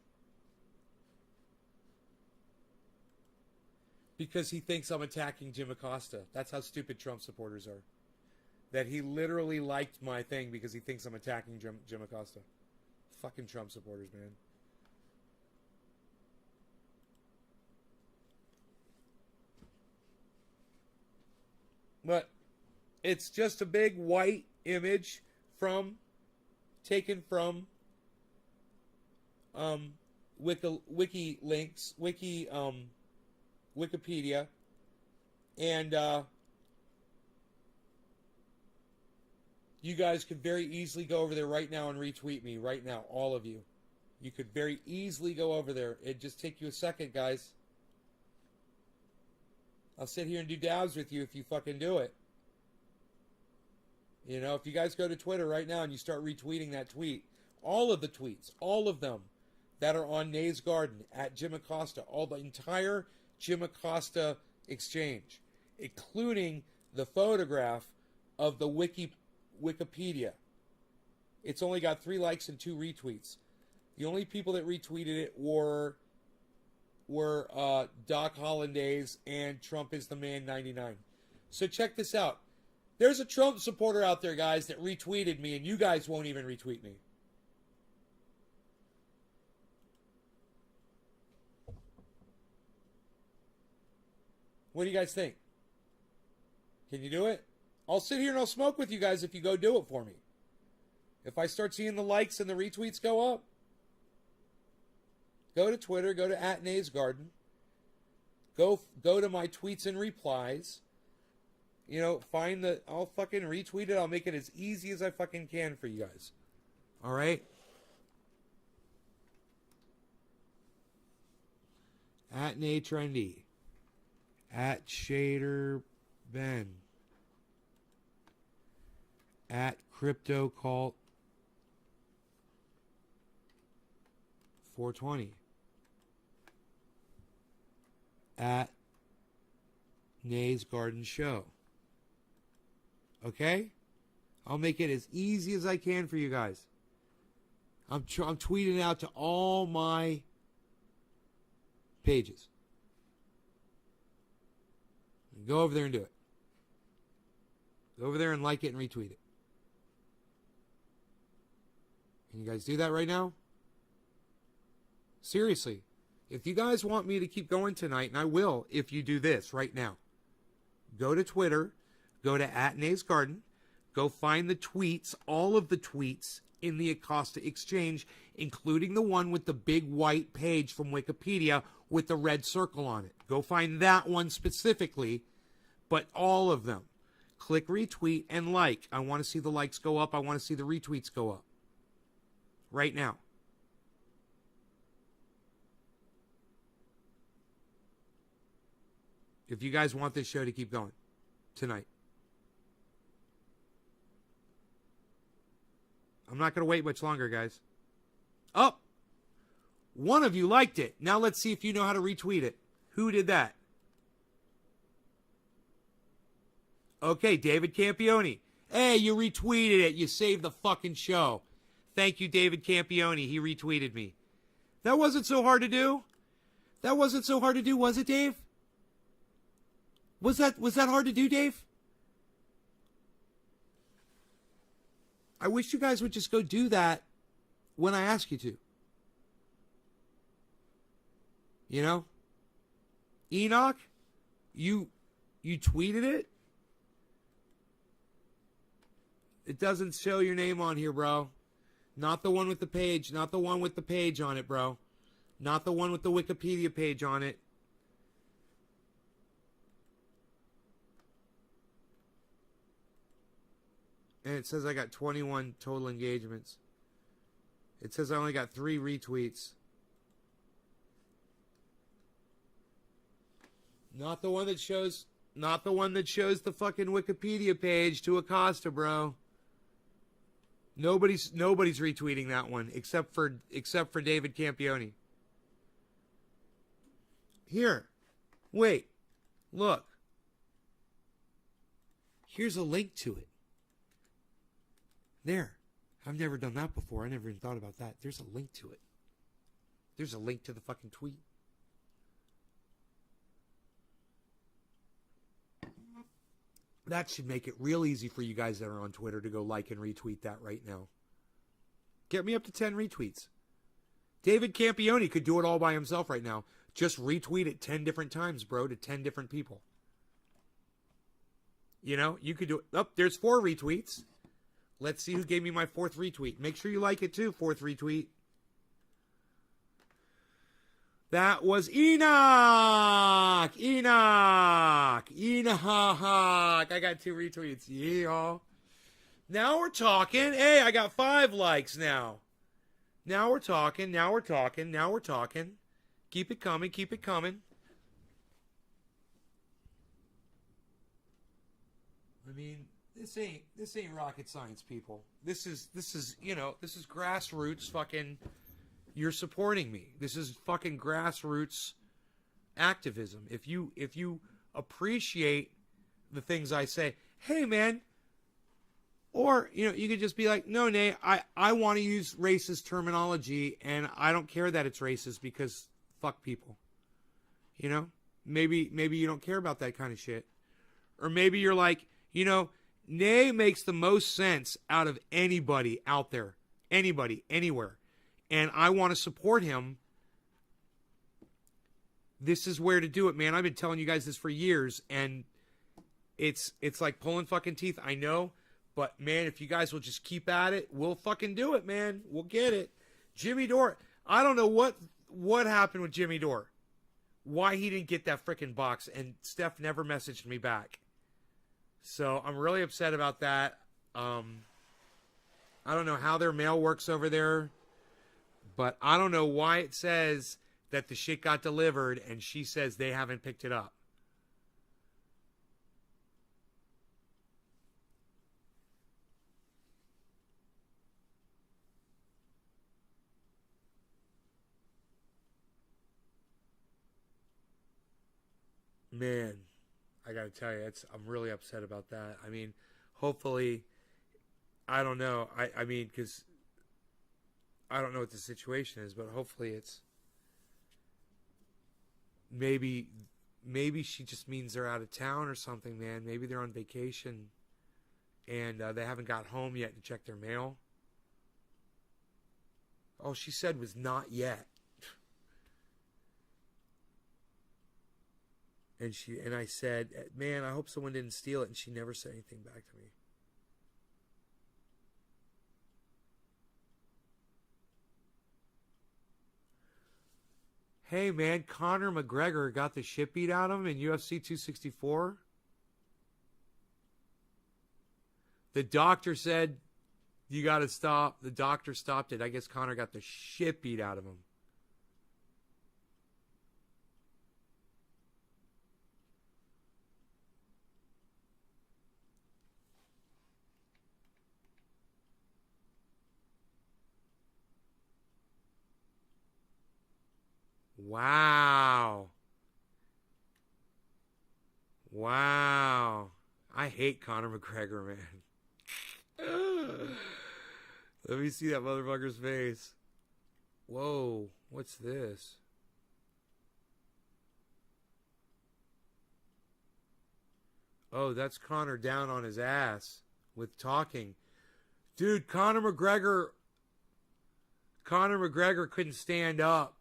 Because he thinks I'm attacking Jim Acosta. That's how stupid Trump supporters are. That he literally liked my thing because he thinks I'm attacking Jim Acosta. Fucking Trump supporters, man. But it's just a big white image taken from WikiLeaks, Wikipedia, and you guys could very easily go over there right now and retweet me right now, all of you. You could very easily go over there. It'd just take you a second, guys. I'll sit here and do dabs with you if you fucking do it. You know, if you guys go to Twitter right now and you start retweeting that tweet, all of the tweets, all of them that are on Nay's Garden, at Jim Acosta, all the entire Jim Acosta exchange, including the photograph of the Wikipedia. It's only got 3 likes and 2 retweets. The only people that retweeted it were Doc Hollandaise and Trump is the man 99. So check this out. There's a Trump supporter out there, guys, that retweeted me, and you guys won't even retweet me. What do you guys think? Can you do it? I'll sit here and I'll smoke with you guys if you go do it for me. If I start seeing the likes and the retweets go up, go to Twitter, go to @NaysGarden, go to my tweets and replies. You know, I'll fucking retweet it. I'll make it as easy as I fucking can for you guys. All right? @NayTrendy, @ShaderBen, @CryptoCult 420, @Nay's Garden Show. Okay? I'll make it as easy as I can for you guys. I'm tweeting out to all my pages. Go over there and do it. Go over there and like it and retweet it. Can you guys do that right now? Seriously. If you guys want me to keep going tonight, and I will if you do this right now, go to Twitter, go to @NaysGarden, go find the tweets, all of the tweets in the Accosta exchange, including the one with the big white page from Wikipedia with the red circle on it. Go find that one specifically, but all of them. Click retweet and like. I want to see the likes go up. I want to see the retweets go up. Right now. If you guys want this show to keep going tonight. I'm not going to wait much longer, guys. Oh! One of you liked it. Now let's see if you know how to retweet it. Who did that? Okay, David Campione. Hey, you retweeted it. You saved the fucking show. Thank you, David Campione. He retweeted me. That wasn't so hard to do. That wasn't so hard to do, was it, Dave? Was that hard to do, Dave? I wish you guys would just go do that when I ask you to. You know? Enoch, you tweeted it? It doesn't show your name on here, bro. Not the one with the page. Not the one with the page on it, bro. Not the one with the Wikipedia page on it. And it says I got 21 total engagements. It says I only got 3 retweets. Not the one that shows the fucking Wikipedia page to Accosta, bro. Nobody's retweeting that one except for David Campione. Here. Wait. Look. Here's a link to it. There. I've never done that before. I never even thought about that. There's a link to it. There's a link to the fucking tweet. That should make it real easy for you guys that are on Twitter to go like and retweet that right now. Get me up to 10 retweets. David Campione could do it all by himself right now. Just retweet it 10 different times, bro, to 10 different people. You know, you could do it. Oh, there's 4 retweets. Let's see who gave me my 4th retweet. Make sure you like it too, 4th retweet. That was Enoch! Enoch! I got 2 retweets. Yeah. Now we're talking. Hey, I got 5 likes now. Now we're talking. Now we're talking. Now we're talking. Keep it coming. Keep it coming. I mean, this ain't rocket science, people. This is you know, this is grassroots fucking. You're supporting me. This is fucking grassroots activism. If you appreciate the things I say, hey man, or you know, you could just be like, no, Nay, I want to use racist terminology, and I don't care that it's racist because fuck people. You know, maybe you don't care about that kind of shit, or maybe you're like, you know, Nay makes the most sense out of anybody out there, anybody, anywhere. And I want to support him. This is where to do it, man. I've been telling you guys this for years, and it's like pulling fucking teeth. I know, but man, if you guys will just keep at it, we'll fucking do it, man. We'll get it. Jimmy Dore. I don't know what happened with Jimmy Dore. Why he didn't get that freaking box, and Steph never messaged me back. So I'm really upset about that. I don't know how their mail works over there. But I don't know why it says that the shit got delivered and she says they haven't picked it up. Man, I gotta tell you, I'm really upset about that. I mean, hopefully, I don't know. I mean, because I don't know what the situation is, but hopefully it's maybe she just means they're out of town or something, man. Maybe they're on vacation and they haven't got home yet to check their mail. All she said was not yet. And I said, man, I hope someone didn't steal it, and she never said anything back to me. Hey, man, Conor McGregor got the shit beat out of him in UFC 264. The doctor said, you got to stop. The doctor stopped it. I guess Conor got the shit beat out of him. Wow. Wow. I hate Conor McGregor, man. Let me see that motherfucker's face. Whoa. What's this? Oh, that's Conor down on his ass with talking. Dude, Conor McGregor couldn't stand up.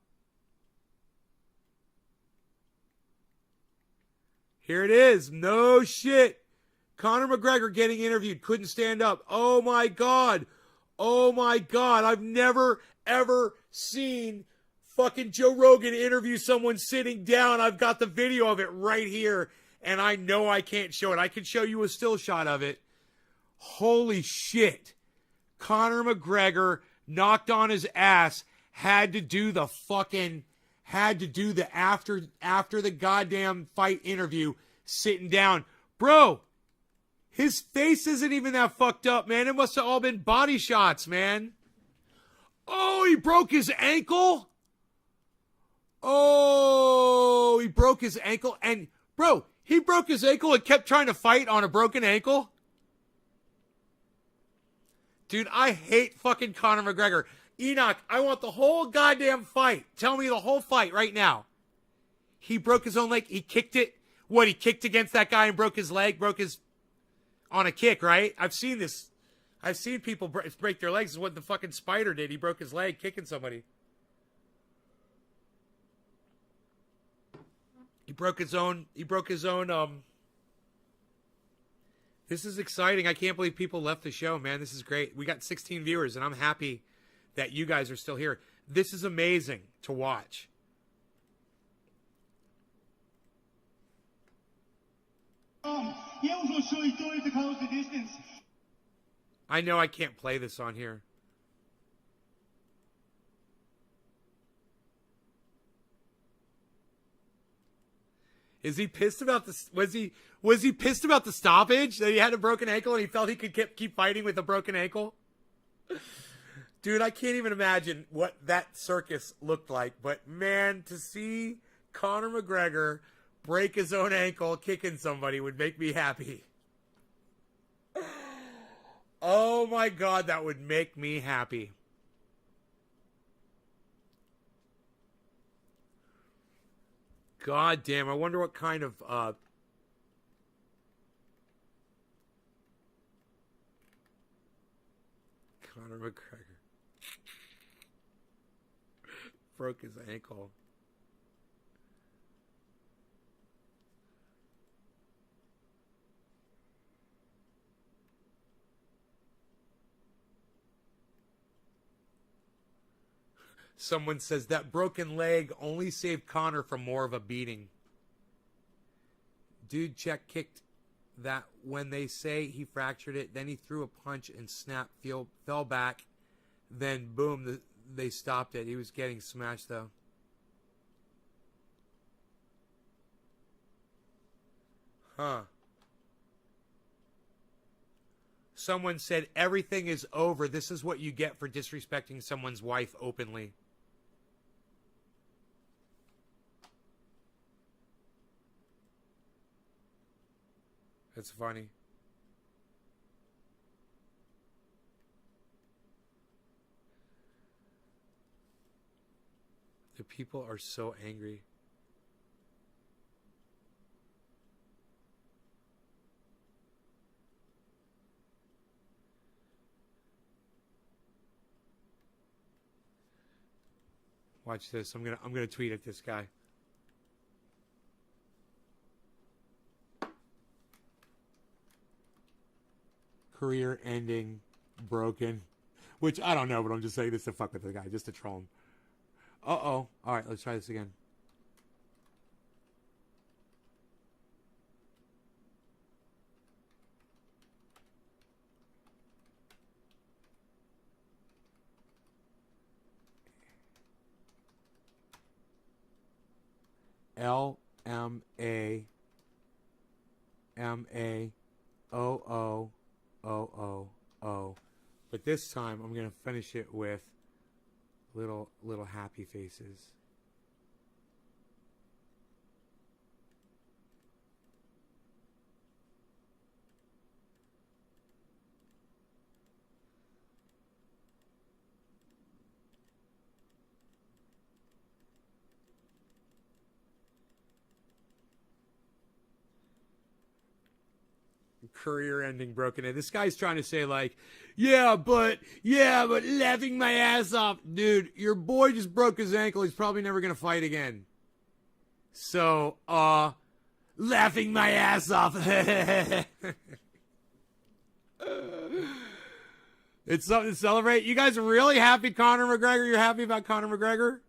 Here it is. No shit. Conor McGregor getting interviewed. Couldn't stand up. Oh, my God. Oh, my God. I've never, ever seen fucking Joe Rogan interview someone sitting down. I've got the video of it right here, and I know I can't show it. I can show you a still shot of it. Holy shit. Conor McGregor knocked on his ass, had to do the after the goddamn fight interview, sitting down. Bro, his face isn't even that fucked up, man. It must have all been body shots, man. Oh, he broke his ankle? Oh, he broke his ankle. And, bro, He broke his ankle and kept trying to fight on a broken ankle? Dude, I hate fucking Conor McGregor. Enoch, I want the whole goddamn fight. Tell me the whole fight right now. He broke his own leg. He kicked it. What, he kicked against that guy and broke his leg? On a kick, right? I've seen this. I've seen people break their legs. This is what the fucking Spider did. He broke his leg kicking somebody. He broke his own, This is exciting. I can't believe people left the show, man. This is great. We got 16 viewers, and I'm happy that you guys are still here. This is amazing to watch. will show you story to close the distance. I know I can't play this on here. Is he pissed about the? Was he pissed about the stoppage that he had a broken ankle and he felt he could keep fighting with a broken ankle? Dude, I can't even imagine what that circus looked like. But man, to see Conor McGregor break his own ankle kicking somebody would make me happy. Oh my God, that would make me happy. God damn, I wonder what kind of Conor McGregor broke his ankle. Someone says that broken leg only saved Conor from more of a beating. Dude check kicked that when they say he fractured it, then he threw a punch and snapped, fell back, then boom, they stopped it. He was getting smashed though. Huh. Someone said everything is over. This is what you get for disrespecting someone's wife openly. That's funny. The people are so angry. Watch this. I'm gonna tweet at this guy. Career ending, broken. Which I don't know, but I'm just saying this to fuck with the guy, just to troll him. Uh-oh. All right, let's try this again. LMAMAOOOO. But this time I'm gonna finish it with little happy faces. Career ending broken. And this guy's trying to say like, yeah, but laughing my ass off. Dude, your boy just broke his ankle. He's probably never going to fight again. So, laughing my ass off. It's something to celebrate. You guys are really happy Conor McGregor? You're happy about Conor McGregor?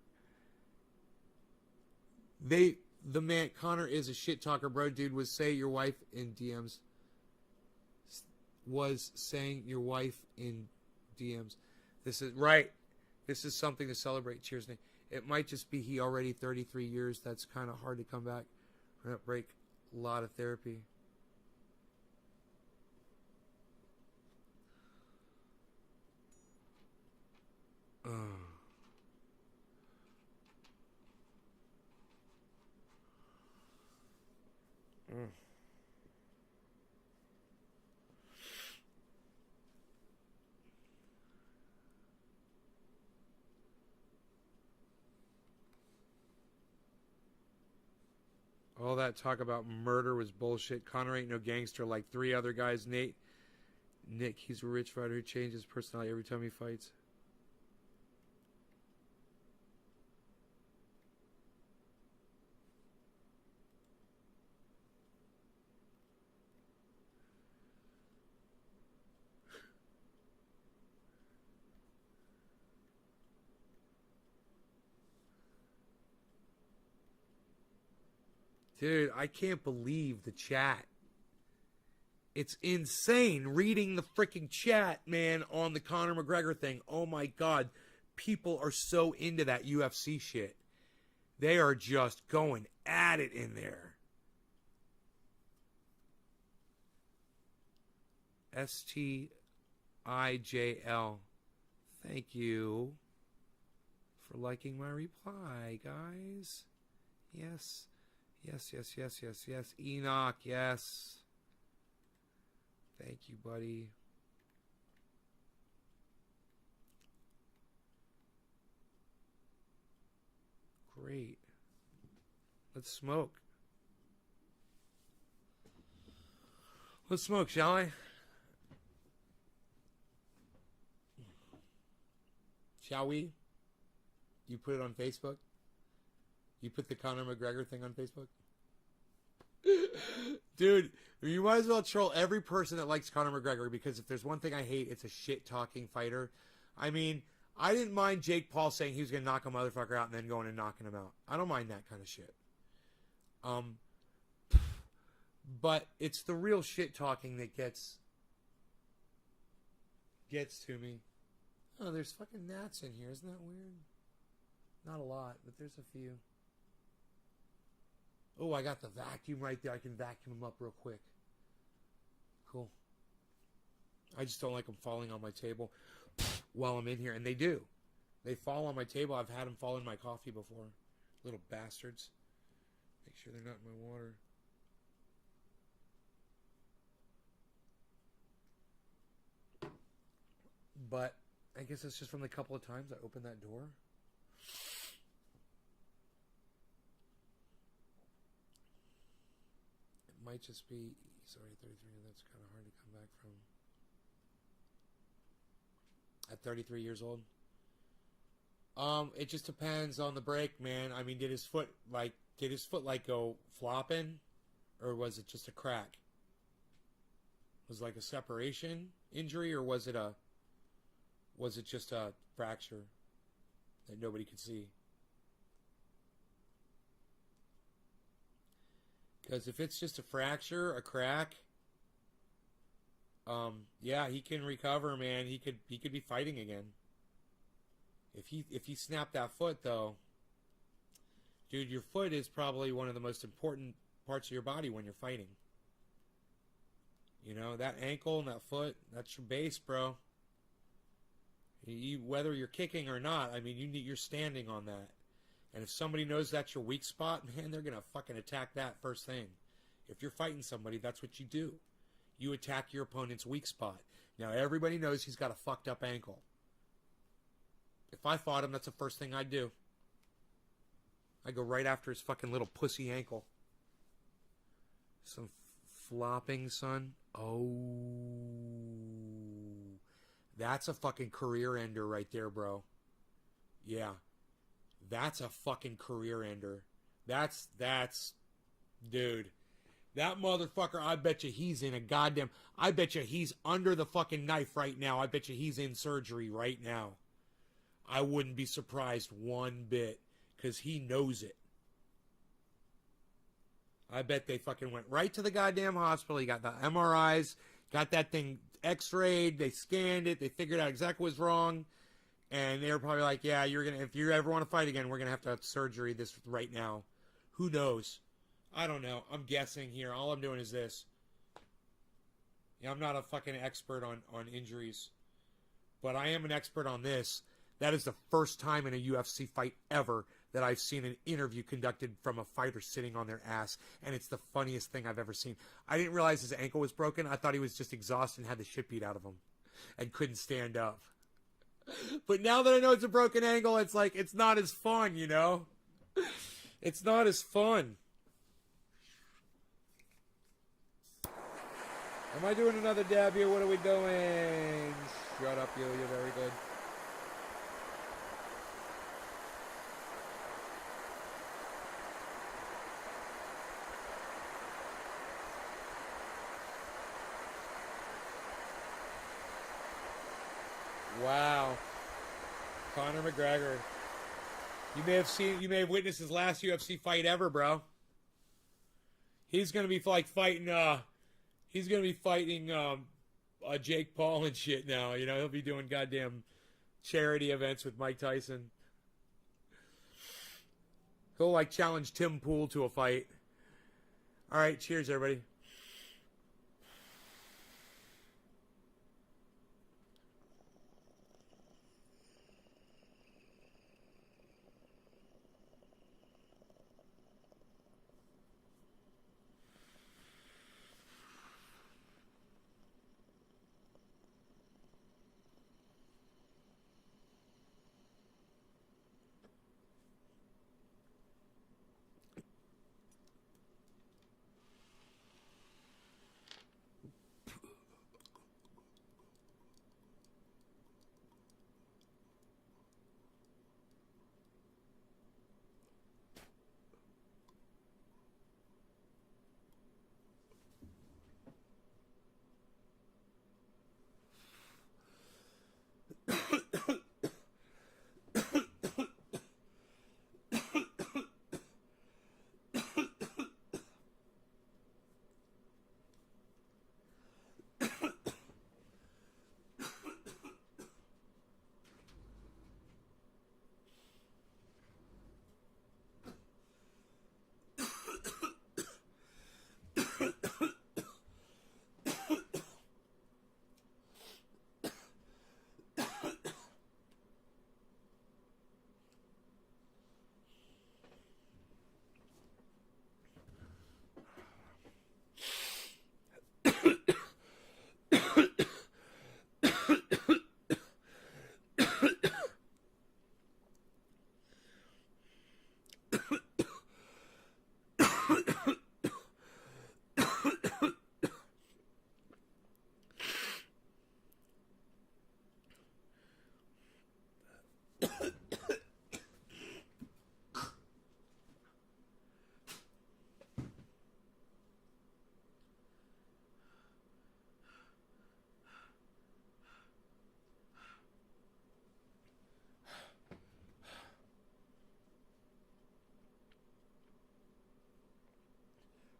The man, Conor is a shit talker, bro. Dude, was say your wife in DMs. Was saying your wife in DMs. This is right. This is something to celebrate. Cheers, Nick. It might just be he already 33 years. That's kind of hard to come back. We're going to break a lot of therapy. Mm. All that talk about murder was bullshit. Conor ain't no gangster like 3 other guys. Nick, he's a rich fighter who changes his personality every time he fights. Dude, I can't believe the chat. It's insane reading the freaking chat, man, on the Conor McGregor thing. Oh my God. People are so into that UFC shit. They are just going at it in there. STIJL. Thank you for liking my reply, guys. Yes. Yes. Enoch, yes. Thank you, buddy. Great. Let's smoke. Let's smoke, shall I? Shall we? You put it on Facebook? You put the Conor McGregor thing on Facebook? Dude, you might as well troll every person that likes Conor McGregor, because if there's one thing I hate, it's a shit-talking fighter. I mean, I didn't mind Jake Paul saying he was going to knock a motherfucker out and then going and knocking him out. I don't mind that kind of shit. But it's the real shit-talking that gets to me. Oh, there's fucking gnats in here. Isn't that weird? Not a lot, but there's a few. Oh, I got the vacuum right there. I can vacuum them up real quick. Cool. I just don't like them falling on my table while I'm in here. And they do. They fall on my table. I've had them fall in my coffee before. Little bastards. Make sure they're not in my water. But I guess it's just from the couple of times I opened that door. Might just be, sorry, 33, that's kind of hard to come back from. At 33 years old? It just depends on the break, man. I mean, did his foot go flopping? Or was it just a crack? Was it like a separation injury, or was it just a fracture that nobody could see? Because if it's just a fracture, a crack, yeah, he can recover, man. He could be fighting again. If he snapped that foot, though, dude, your foot is probably one of the most important parts of your body when you're fighting. You know, that ankle and that foot, that's your base, bro. Whether you're kicking or not, I mean, you're standing on that. And if somebody knows that's your weak spot, man, they're going to fucking attack that first thing. If you're fighting somebody, that's what you do. You attack your opponent's weak spot. Now, everybody knows he's got a fucked up ankle. If I fought him, that's the first thing I'd do. I'd go right after his fucking little pussy ankle. Some flopping, son. Oh. That's a fucking career ender right there, bro. Yeah. That's a fucking career ender. That's, dude. That motherfucker, I bet you he's in a goddamn, I bet you he's under the fucking knife right now. I bet you he's in surgery right now. I wouldn't be surprised one bit, because he knows it. I bet they fucking went right to the goddamn hospital. He got the MRIs, got that thing x-rayed, they scanned it, they figured out exactly what was wrong. And they were probably like, yeah, if you ever want to fight again, we're going to have to have surgery this right now. Who knows? I don't know. I'm guessing here. All I'm doing is this. Yeah, I'm not a fucking expert on injuries. But I am an expert on this. That is the first time in a UFC fight ever that I've seen an interview conducted from a fighter sitting on their ass. And it's the funniest thing I've ever seen. I didn't realize his ankle was broken. I thought he was just exhausted and had the shit beat out of him. And couldn't stand up. But now that I know it's a broken ankle, it's like, it's not as fun, you know? It's not as fun. Am I doing another dab here? What are we doing? Shut up, you. You're very good. Wow. Conor McGregor. You may have witnessed his last UFC fight ever, bro. He's gonna be like fighting Jake Paul and shit now. You know, he'll be doing goddamn charity events with Mike Tyson. He'll like challenge Tim Pool to a fight. All right, cheers, everybody.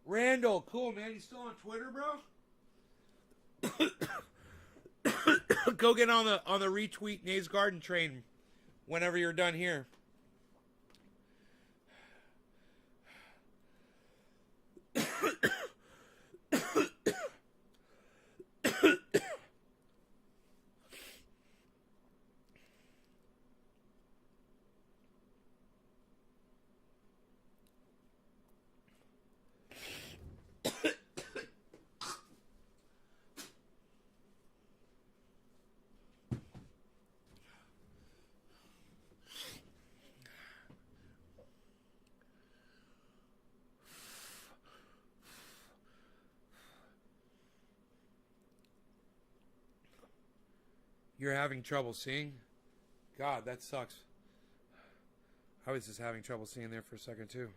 Randall, cool, man. You still on Twitter, bro? Go get on the retweet Nays Garden train whenever you're done here. You're having trouble seeing? God, that sucks. I was just having trouble seeing there for a second, too.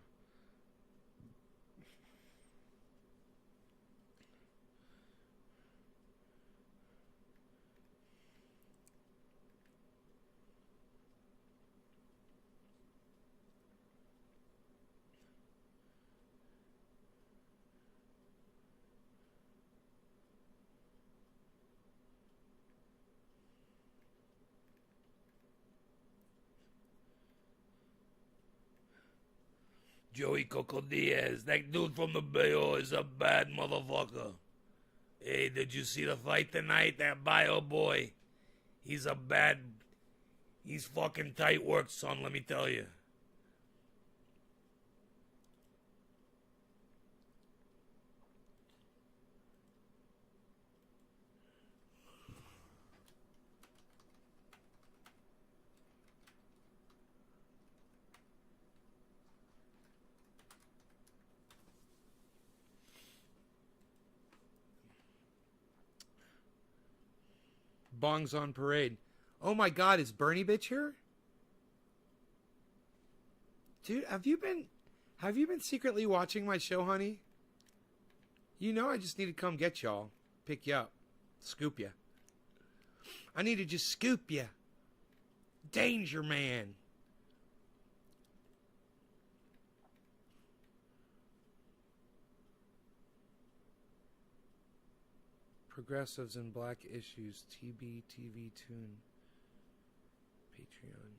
Joey Coco Diaz, that dude from the Bayo is a bad motherfucker. Hey, did you see the fight tonight? That Bayo boy, he's fucking tight work, son, let me tell you. Bongs on parade. Oh my God, is Bernie bitch here? Dude, have you been secretly watching my show, honey? You know I just need to come get y'all. Pick you up. Scoop you. I need to just scoop you. Danger Man. Progressives and Black Issues. TB TV Tune. Patreon.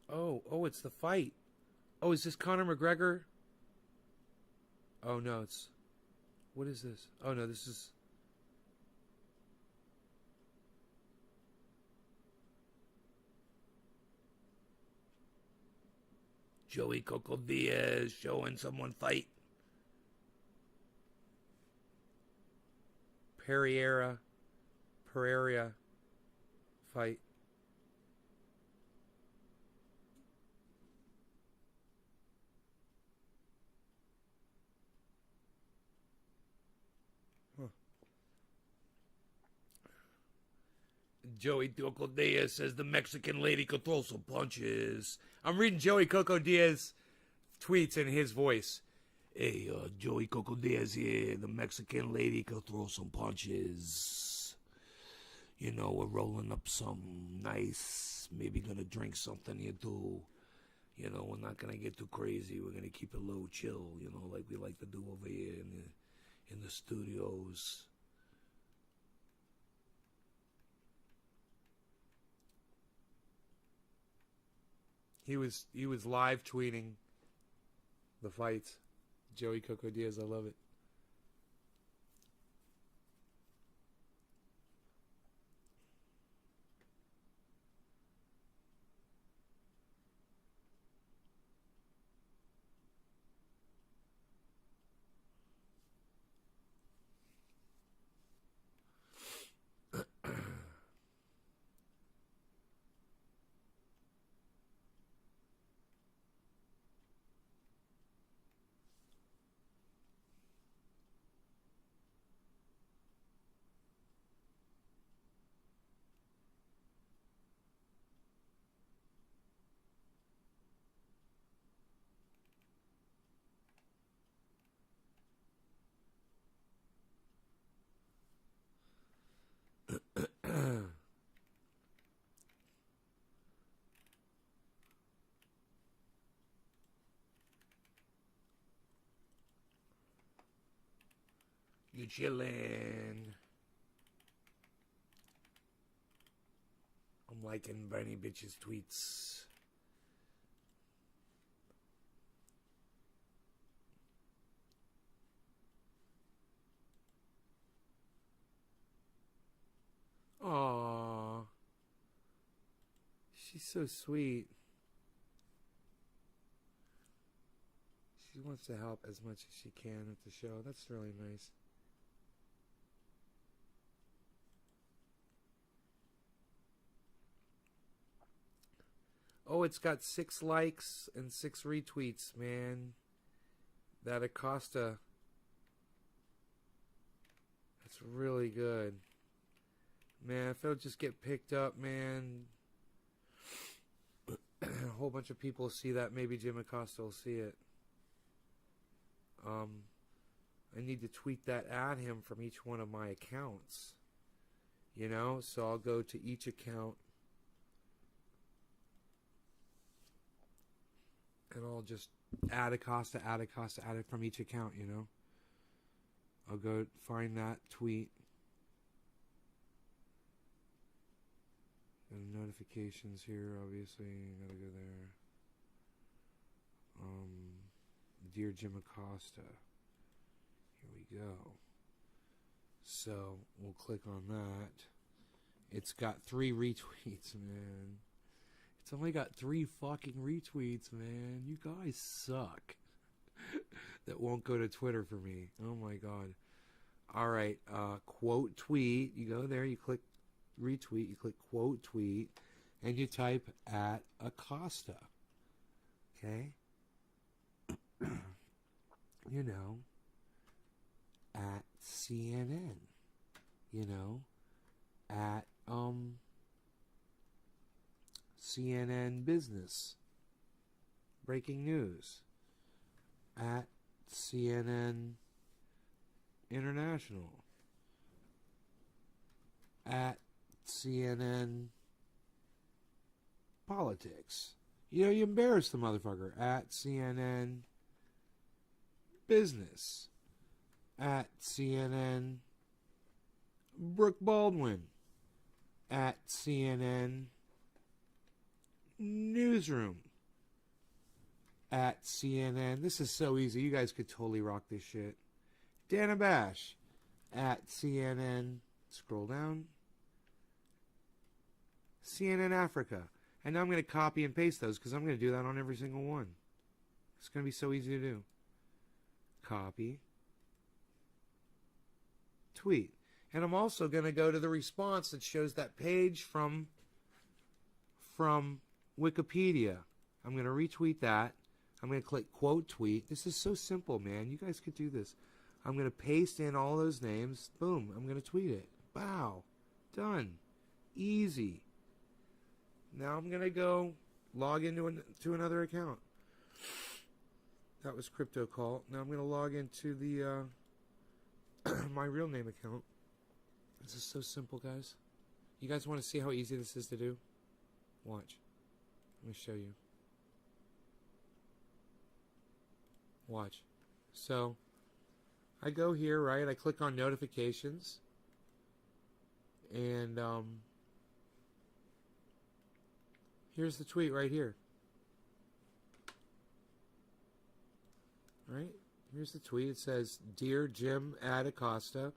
Oh, it's the fight. Oh, is this Conor McGregor? Oh, no, it's... What is this? Oh, no, this is... Joey Coco Diaz showing someone fight. Pereira fight. Huh. Joey Coco Diaz says the Mexican lady could throw some punches. I'm reading Joey Coco Diaz tweets in his voice. Hey, Joey Coco Diaz here. The Mexican lady could throw some punches. You know, we're rolling up some nice, maybe gonna drink something here too. You know, we're not gonna get too crazy. We're gonna keep it a little chill, you know, like we like to do over here in the studios. He was live tweeting the fights. Joey Coco Diaz, I love it. You chillin'. I'm liking Bernie bitch's tweets. Aww. She's so sweet. She wants to help as much as she can with the show. That's really nice. Oh, it's got 6 likes and 6 retweets, man. That Accosta. That's really good. Man, if it'll just get picked up, man, a whole bunch of people see that. Maybe Jim Accosta will see it. I need to tweet that at him from each one of my accounts. You know, so I'll go to each account and I'll just add Accosta, add it from each account, you know. I'll go find that tweet. And notifications here, obviously, gotta go there. Dear Jim Accosta. Here we go. So, we'll click on that. It's got 3 retweets, man. It's only got 3 fucking retweets, man. You guys suck. That won't go to Twitter for me. Oh my god. Alright, quote tweet. You go there, you click retweet, you click quote tweet, and you type at Accosta. Okay? You know, at CNN. You know, at CNN Business. Breaking news. At CNN International. At CNN Politics. You know, you embarrass the motherfucker. At CNN Business. At CNN Brooke Baldwin. At CNN Newsroom. At CNN. This is so easy. You guys could totally rock this shit. Dana Bash. At CNN. Scroll down. CNN Africa. And now I'm going to copy and paste those because I'm going to do that on every single one. It's going to be so easy to do. Copy. Tweet. And I'm also going to go to the response that shows that page from Wikipedia. I'm going to retweet that. I'm going to click quote tweet. This is so simple, man. You guys could do this. I'm going to paste in all those names. Boom. I'm going to tweet it. Wow. Done. Easy. Now I'm going to go log into to another account. That was Crypto Call. Now I'm going to log into the my real name account. This is so simple, guys. You guys want to see how easy this is to do? Watch. Let me show you. Watch. So, I go here, right? I click on notifications. And, here's the tweet right here. Right? Here's the tweet. It says, Dear Jim at Accosta,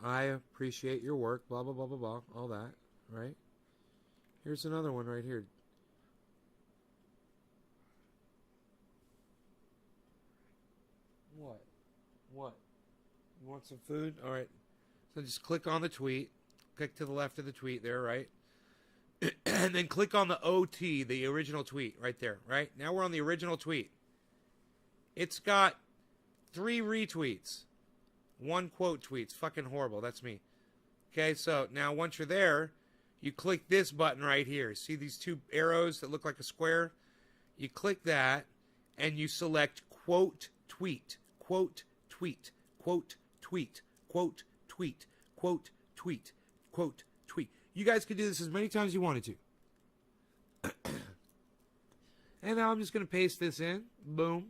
I appreciate your work, blah, blah, blah, blah, blah, all that, right? Here's another one right here. What? You want some food? All right. So just click on the tweet. Click to the left of the tweet there, right? And then click on the OT, the original tweet, right there, right? Now we're on the original tweet. It's got 3 retweets. 1 quote tweet. It's fucking horrible. That's me. Okay, so now once you're there, you click this button right here. See these 2 arrows that look like a square? You click that, and you select quote tweet. Quote tweet. Quote tweet. Quote tweet. Quote tweet. Quote tweet. You guys could do this as many times as you wanted to. And now I'm just going to paste this in. Boom.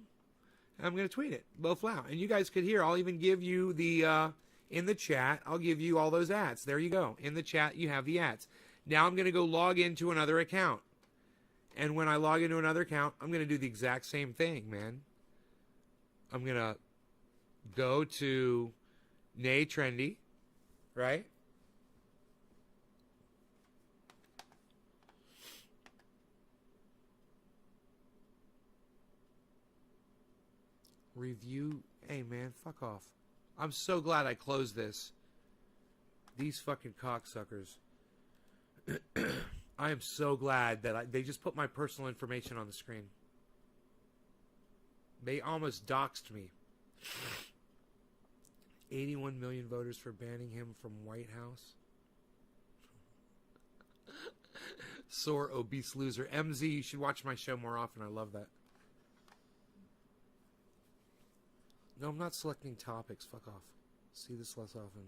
And I'm going to tweet it. Both out. And you guys could hear. I'll even give you the, in the chat, I'll give you all those ads. There you go. In the chat, you have the ads. Now I'm going to go log into another account. And when I log into another account, I'm going to do the exact same thing, man. I'm going to go to Nay Trendy, right? Review. Hey, man, fuck off. I'm so glad I closed this. These fucking cocksuckers. I am so glad that they just put my personal information on the screen. They almost doxed me. 81 million voters for banning him from White House. Sore obese loser. MZ, you should watch my show more often. I love that. No, I'm not selecting topics. Fuck off. See this less often.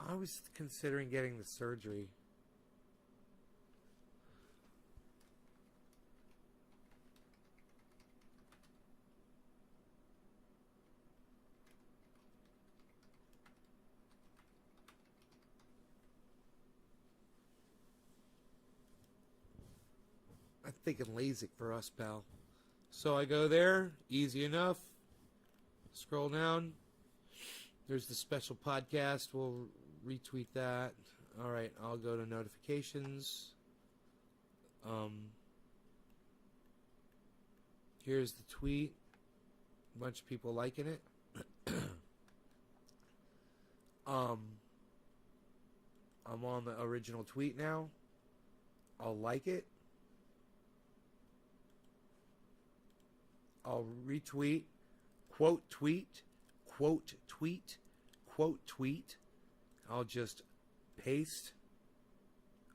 I was considering getting the surgery. I'm thinking LASIK for us, pal. So I go there, easy enough. Scroll down. There's the special podcast. We'll retweet that. All right, I'll go to notifications. Here's the tweet. A bunch of people liking it. I'm on the original tweet now. I'll like it. I'll retweet. Quote tweet. Quote tweet. Quote tweet. I'll just paste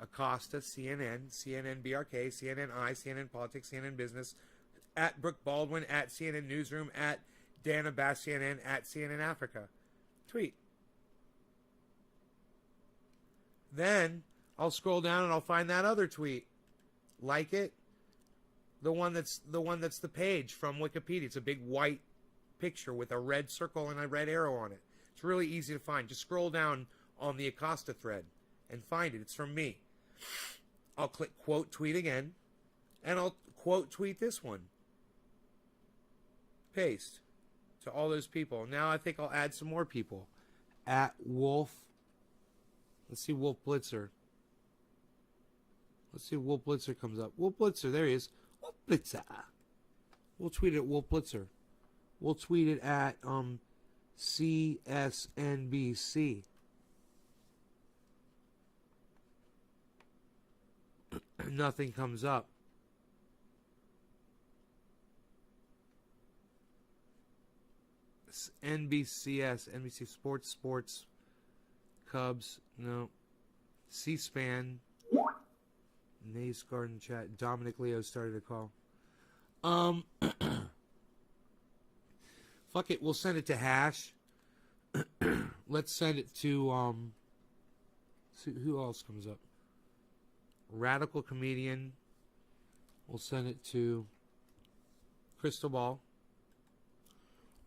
Accosta, CNN, CNN BRK, CNN I, CNN Politics, CNN Business, at Brooke Baldwin, at CNN Newsroom, at Dana Bass CNN, at CNN Africa. Tweet. Then I'll scroll down and I'll find that other tweet. Like it. The one that's the page from Wikipedia. It's a big white picture with a red circle and a red arrow on it. It's really easy to find. Just scroll down on the Accosta thread and find it. It's from me. I'll click quote tweet again, and I'll quote tweet this one. Paste to all those people. Now I think I'll add some more people. At Wolf. Let's see Wolf Blitzer. Let's see if Wolf Blitzer comes up. Wolf Blitzer, there he is. Wolf Blitzer. We'll tweet it at Wolf Blitzer. We'll tweet it at CSNBC. Nothing comes up. NBC Sports, Cubs, no. C-SPAN, Nace Garden Chat, Dominic Leo started a call. Fuck it, we'll send it to Hash. Let's send it to, see who else comes up? Radical Comedian. We'll send it to Crystal Ball.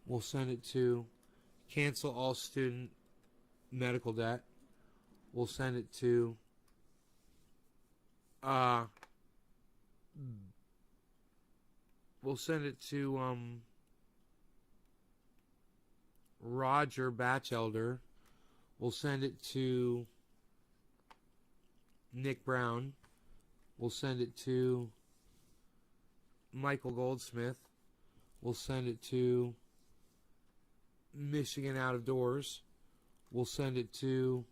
We'll send it to Cancel All Student Medical Debt. We'll send it to Roger Batchelder. We'll send it to Nick Brown. We'll send it to Michael Goldsmith. We'll send it to Michigan Out of Doors. We'll send it to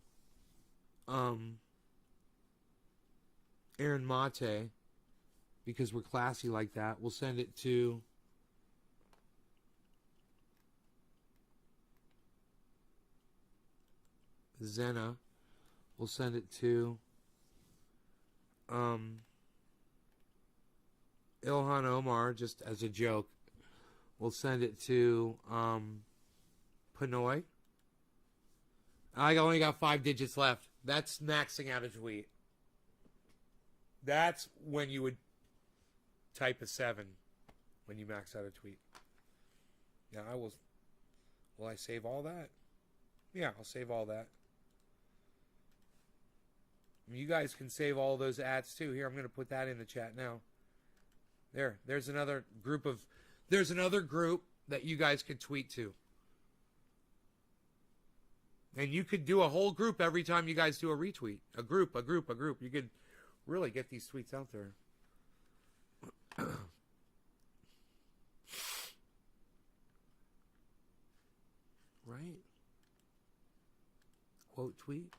Aaron Mate, because we're classy like that. We'll send it to Zena. We'll send it to Ilhan Omar, just as a joke. We'll send it to Pinoy. I only got 5 digits left. That's maxing out a tweet. That's when you would type a 7 when you max out a tweet. Yeah, I will. Will I save all that? Yeah, I'll save all that. You guys can save all those ads too. Here, I'm going to put that in the chat now. There's another group that you guys could tweet to. And you could do a whole group every time you guys do a retweet. A group. You could really get these tweets out there. Right? Quote tweet.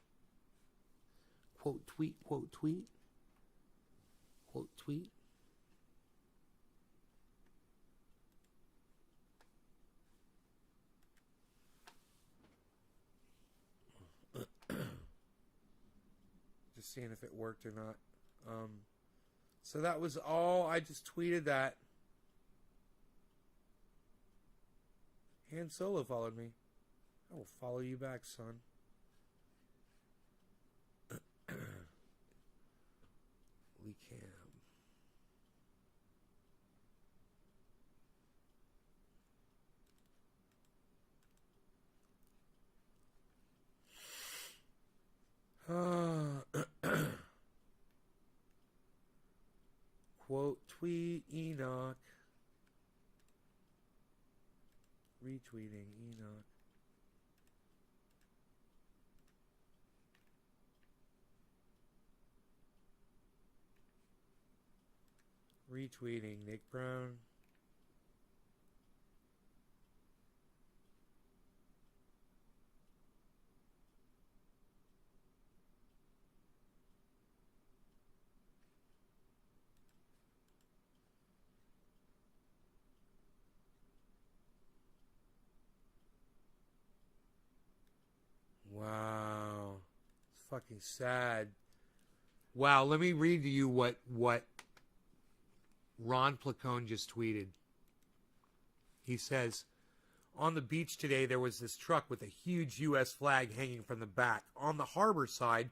Quote tweet. Quote tweet. Quote tweet. Just seeing if it worked or not. So that was all. I just tweeted that. Han Solo followed me. I will follow you back, son. Lee Cam. Quote tweet Enoch. Retweeting Enoch. Retweeting Nick Brown. fucking sad. Wow, let me read to you what Ron Placone just tweeted. He says, on the beach today, there was this truck with a huge U.S. flag hanging from the back. On the harbor side,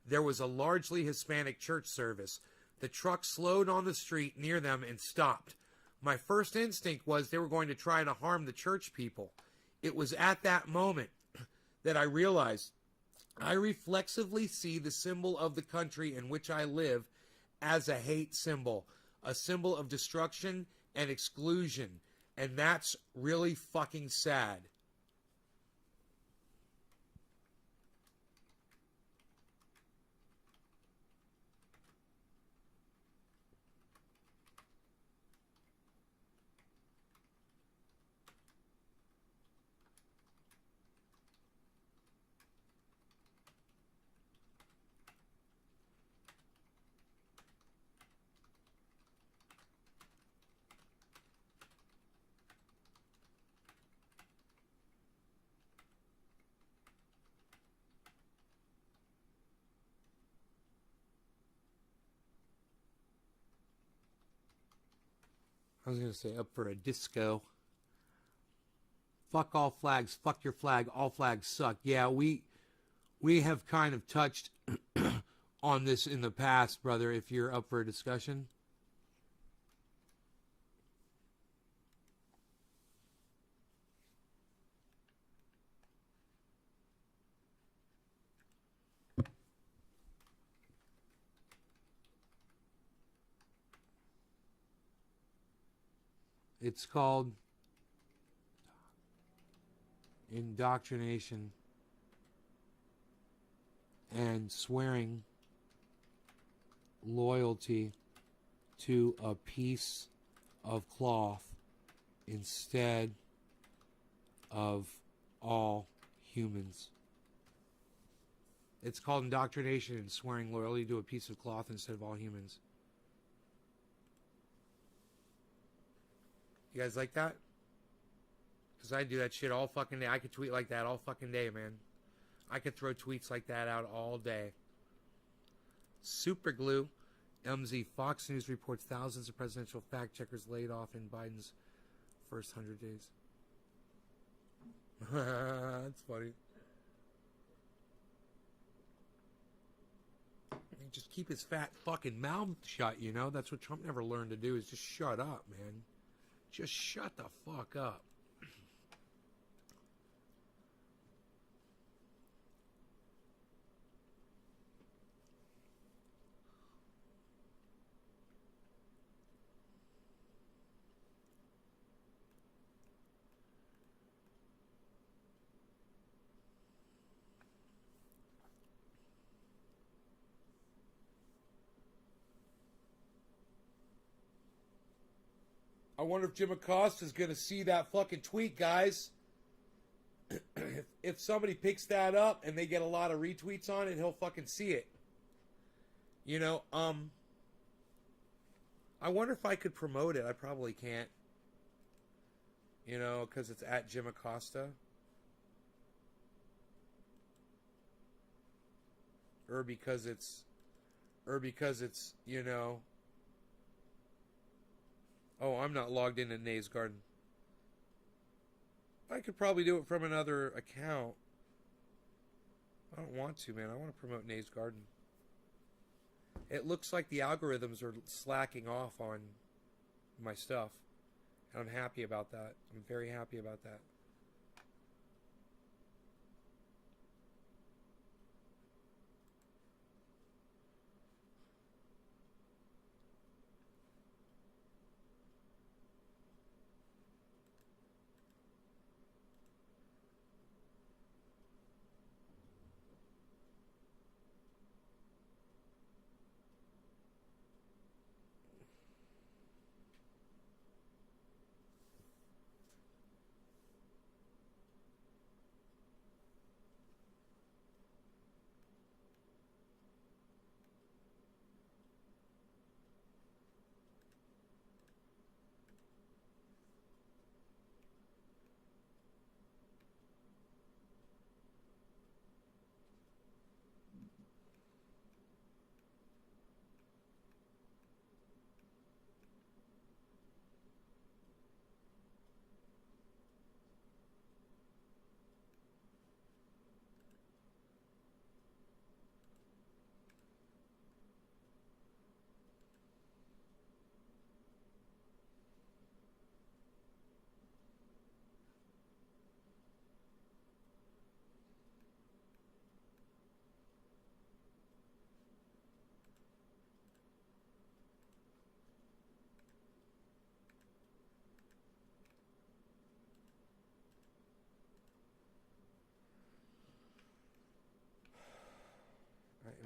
there was a largely Hispanic church service. The truck slowed on the street near them and stopped. My first instinct was they were going to try to harm the church people. It was at that moment that I realized I reflexively see the symbol of the country in which I live as a hate symbol, a symbol of destruction and exclusion. And that's really fucking sad. I was going to say up for a disco. Fuck all flags. Fuck your flag. All flags suck. Yeah, we have kind of touched on this in the past, brother, if you're up for a discussion. It's called indoctrination and swearing loyalty to a piece of cloth instead of all humans. It's called indoctrination and swearing loyalty to a piece of cloth instead of all humans. You guys like that? Because I do that shit all fucking day. I could tweet like that all fucking day, man. I could throw tweets like that out all day. Superglue. MZ. Fox News reports thousands of presidential fact checkers laid off in Biden's first 100 days. That's funny. Just keep his fat fucking mouth shut, you know? That's what Trump never learned to do, is just shut up, man. Just shut the fuck up. I wonder if Jim Accosta is going to see that fucking tweet, guys. If somebody picks that up and they get a lot of retweets on it, he'll fucking see it. You know, I wonder if I could promote it. I probably can't. You know, because it's at Jim Accosta. Or because it's, you know... Oh, I'm not logged into Nays Garden. I could probably do it from another account. I don't want to, man. I want to promote Nays Garden. It looks like the algorithms are slacking off on my stuff. And I'm happy about that. I'm very happy about that.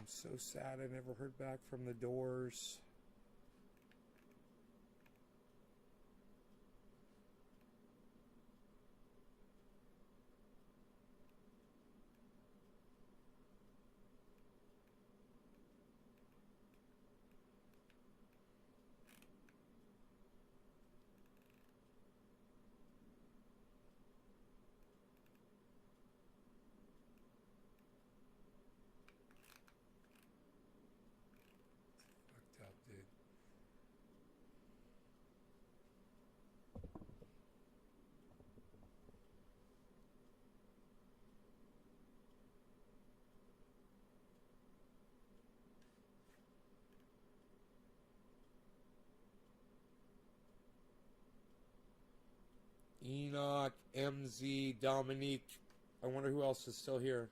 I'm so sad I never heard back from the Doors. Fucked up, dude. Enoch, MZ, Dominique. I wonder who else is still here.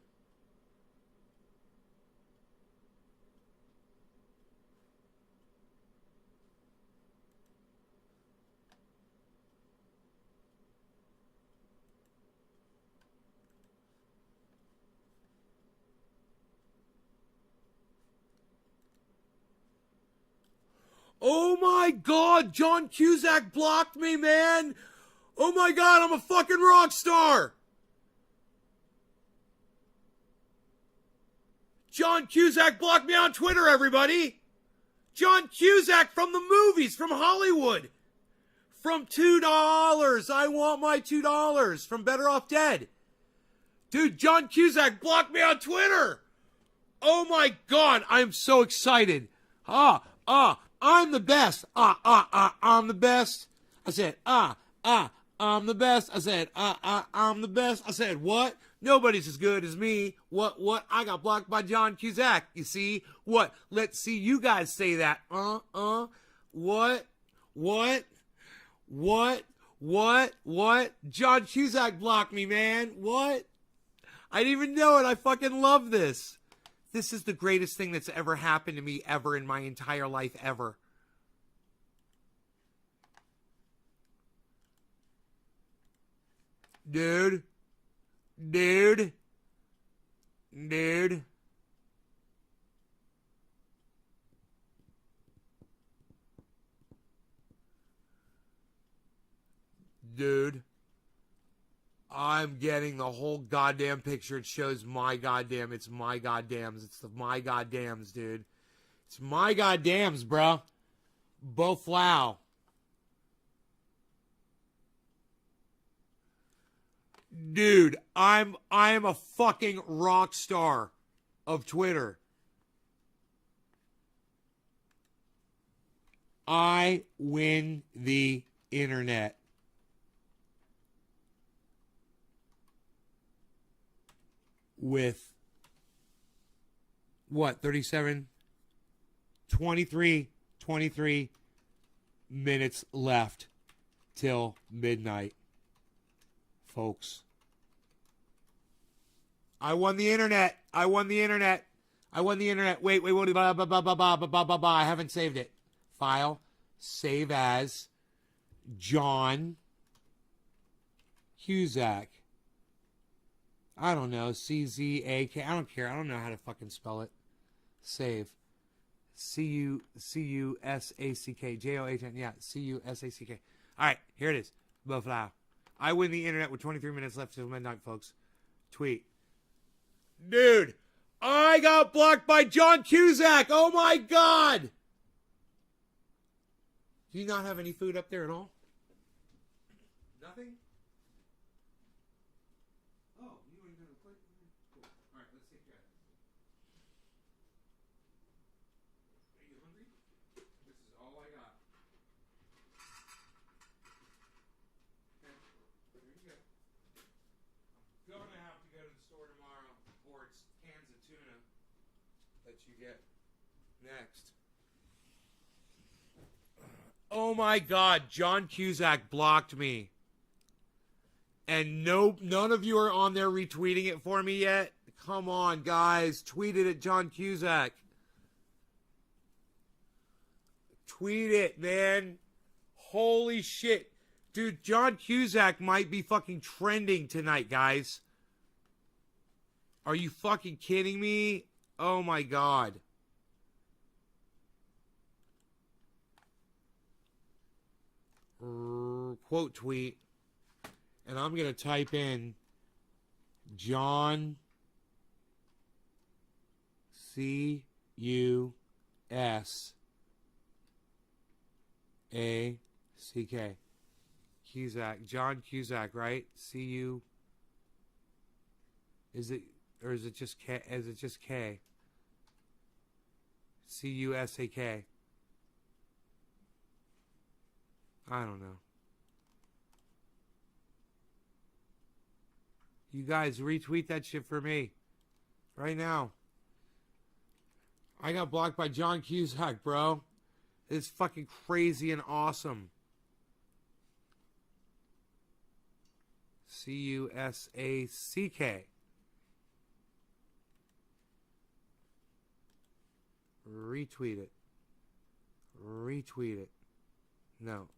Oh my God, John Cusack blocked me, man. Oh my God, I'm a fucking rock star. John Cusack blocked me on Twitter, everybody. John Cusack from the movies, from Hollywood. From $2. I want my $2 from Better Off Dead. Dude, John Cusack blocked me on Twitter. Oh my God, I'm so excited. I'm the best. I'm the best. I said, I'm the best. I said, I'm the best. I said, what? Nobody's as good as me. What? I got blocked by John Cusack. You see? What? Let's see you guys say that. What? John Cusack blocked me, man. What? I didn't even know it. I fucking love this. This is the greatest thing that's ever happened to me ever in my entire life ever. Dude. I'm getting the whole goddamn picture. It shows my goddamn. It's my goddams. It's the my goddams, dude. It's my goddams, bro. Boflow. Dude, I am a fucking rock star of Twitter. I win the internet. With what, 23 minutes left till midnight, folks. I won the internet. Wait, blah, blah, blah, blah, blah, blah, blah, blah. I haven't saved it. File, save as John Cusack. I don't know. C-Z-A-K. I don't care. I don't know how to fucking spell it. Save. C-U-S-A-C-K. J-O-H-N. Yeah, C-U-S-A-C-K. All right, here it is. Blah. I win the internet with 23 minutes left till midnight, folks. Tweet. Dude, I got blocked by John Cusack. Oh, my God. Do you not have any food up there at all? Nothing? That you get next. Oh my God, John Cusack blocked me. And none of you are on there retweeting it for me yet. Come on, guys. Tweet it at John Cusack. Tweet it, man. Holy shit. Dude, John Cusack might be fucking trending tonight, guys. Are you fucking kidding me? Oh my God. Quote tweet. And I'm going to type in John C-U-S-A-C-K. Cusack. John Cusack, right? C-U. Is it, or is it just K? Is it just K? C-U-S-A-K. I don't know. You guys retweet that shit for me. Right now. I got blocked by John Cusack, bro. It's fucking crazy and awesome. C-U-S-A-C-K. Retweet it. Retweet it. No.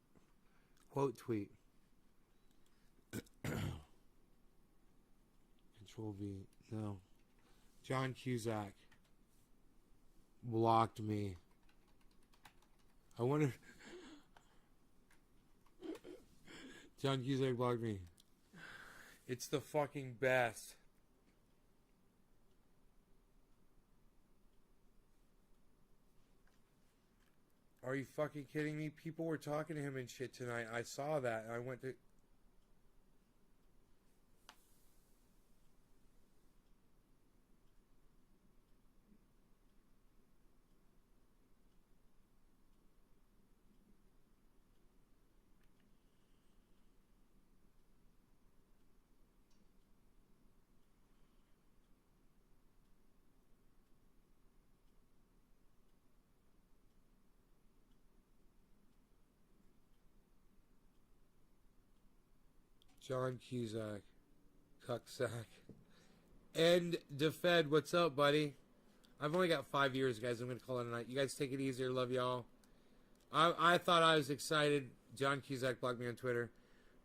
Quote tweet. Control V. No. John Cusack blocked me. I wonder. John Cusack blocked me. It's the fucking best. Are you fucking kidding me? People were talking to him and shit tonight. I saw that. And I went to... John Cusack. Cucksack. And DeFed, what's up, buddy? I've only got 5 years, guys. I'm going to call it a night. You guys take it easier. Love y'all. I thought I was excited. John Cusack blocked me on Twitter.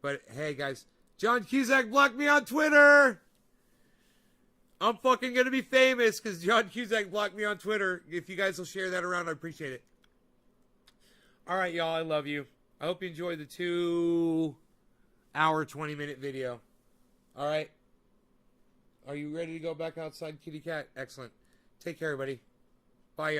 But, hey, guys. John Cusack blocked me on Twitter! I'm fucking going to be famous because John Cusack blocked me on Twitter. If you guys will share that around, I appreciate it. All right, y'all. I love you. I hope you enjoyed the 2 hour, 20-minute video. All right. Are you ready to go back outside, kitty cat? Excellent. Take care, everybody. Bye, y'all.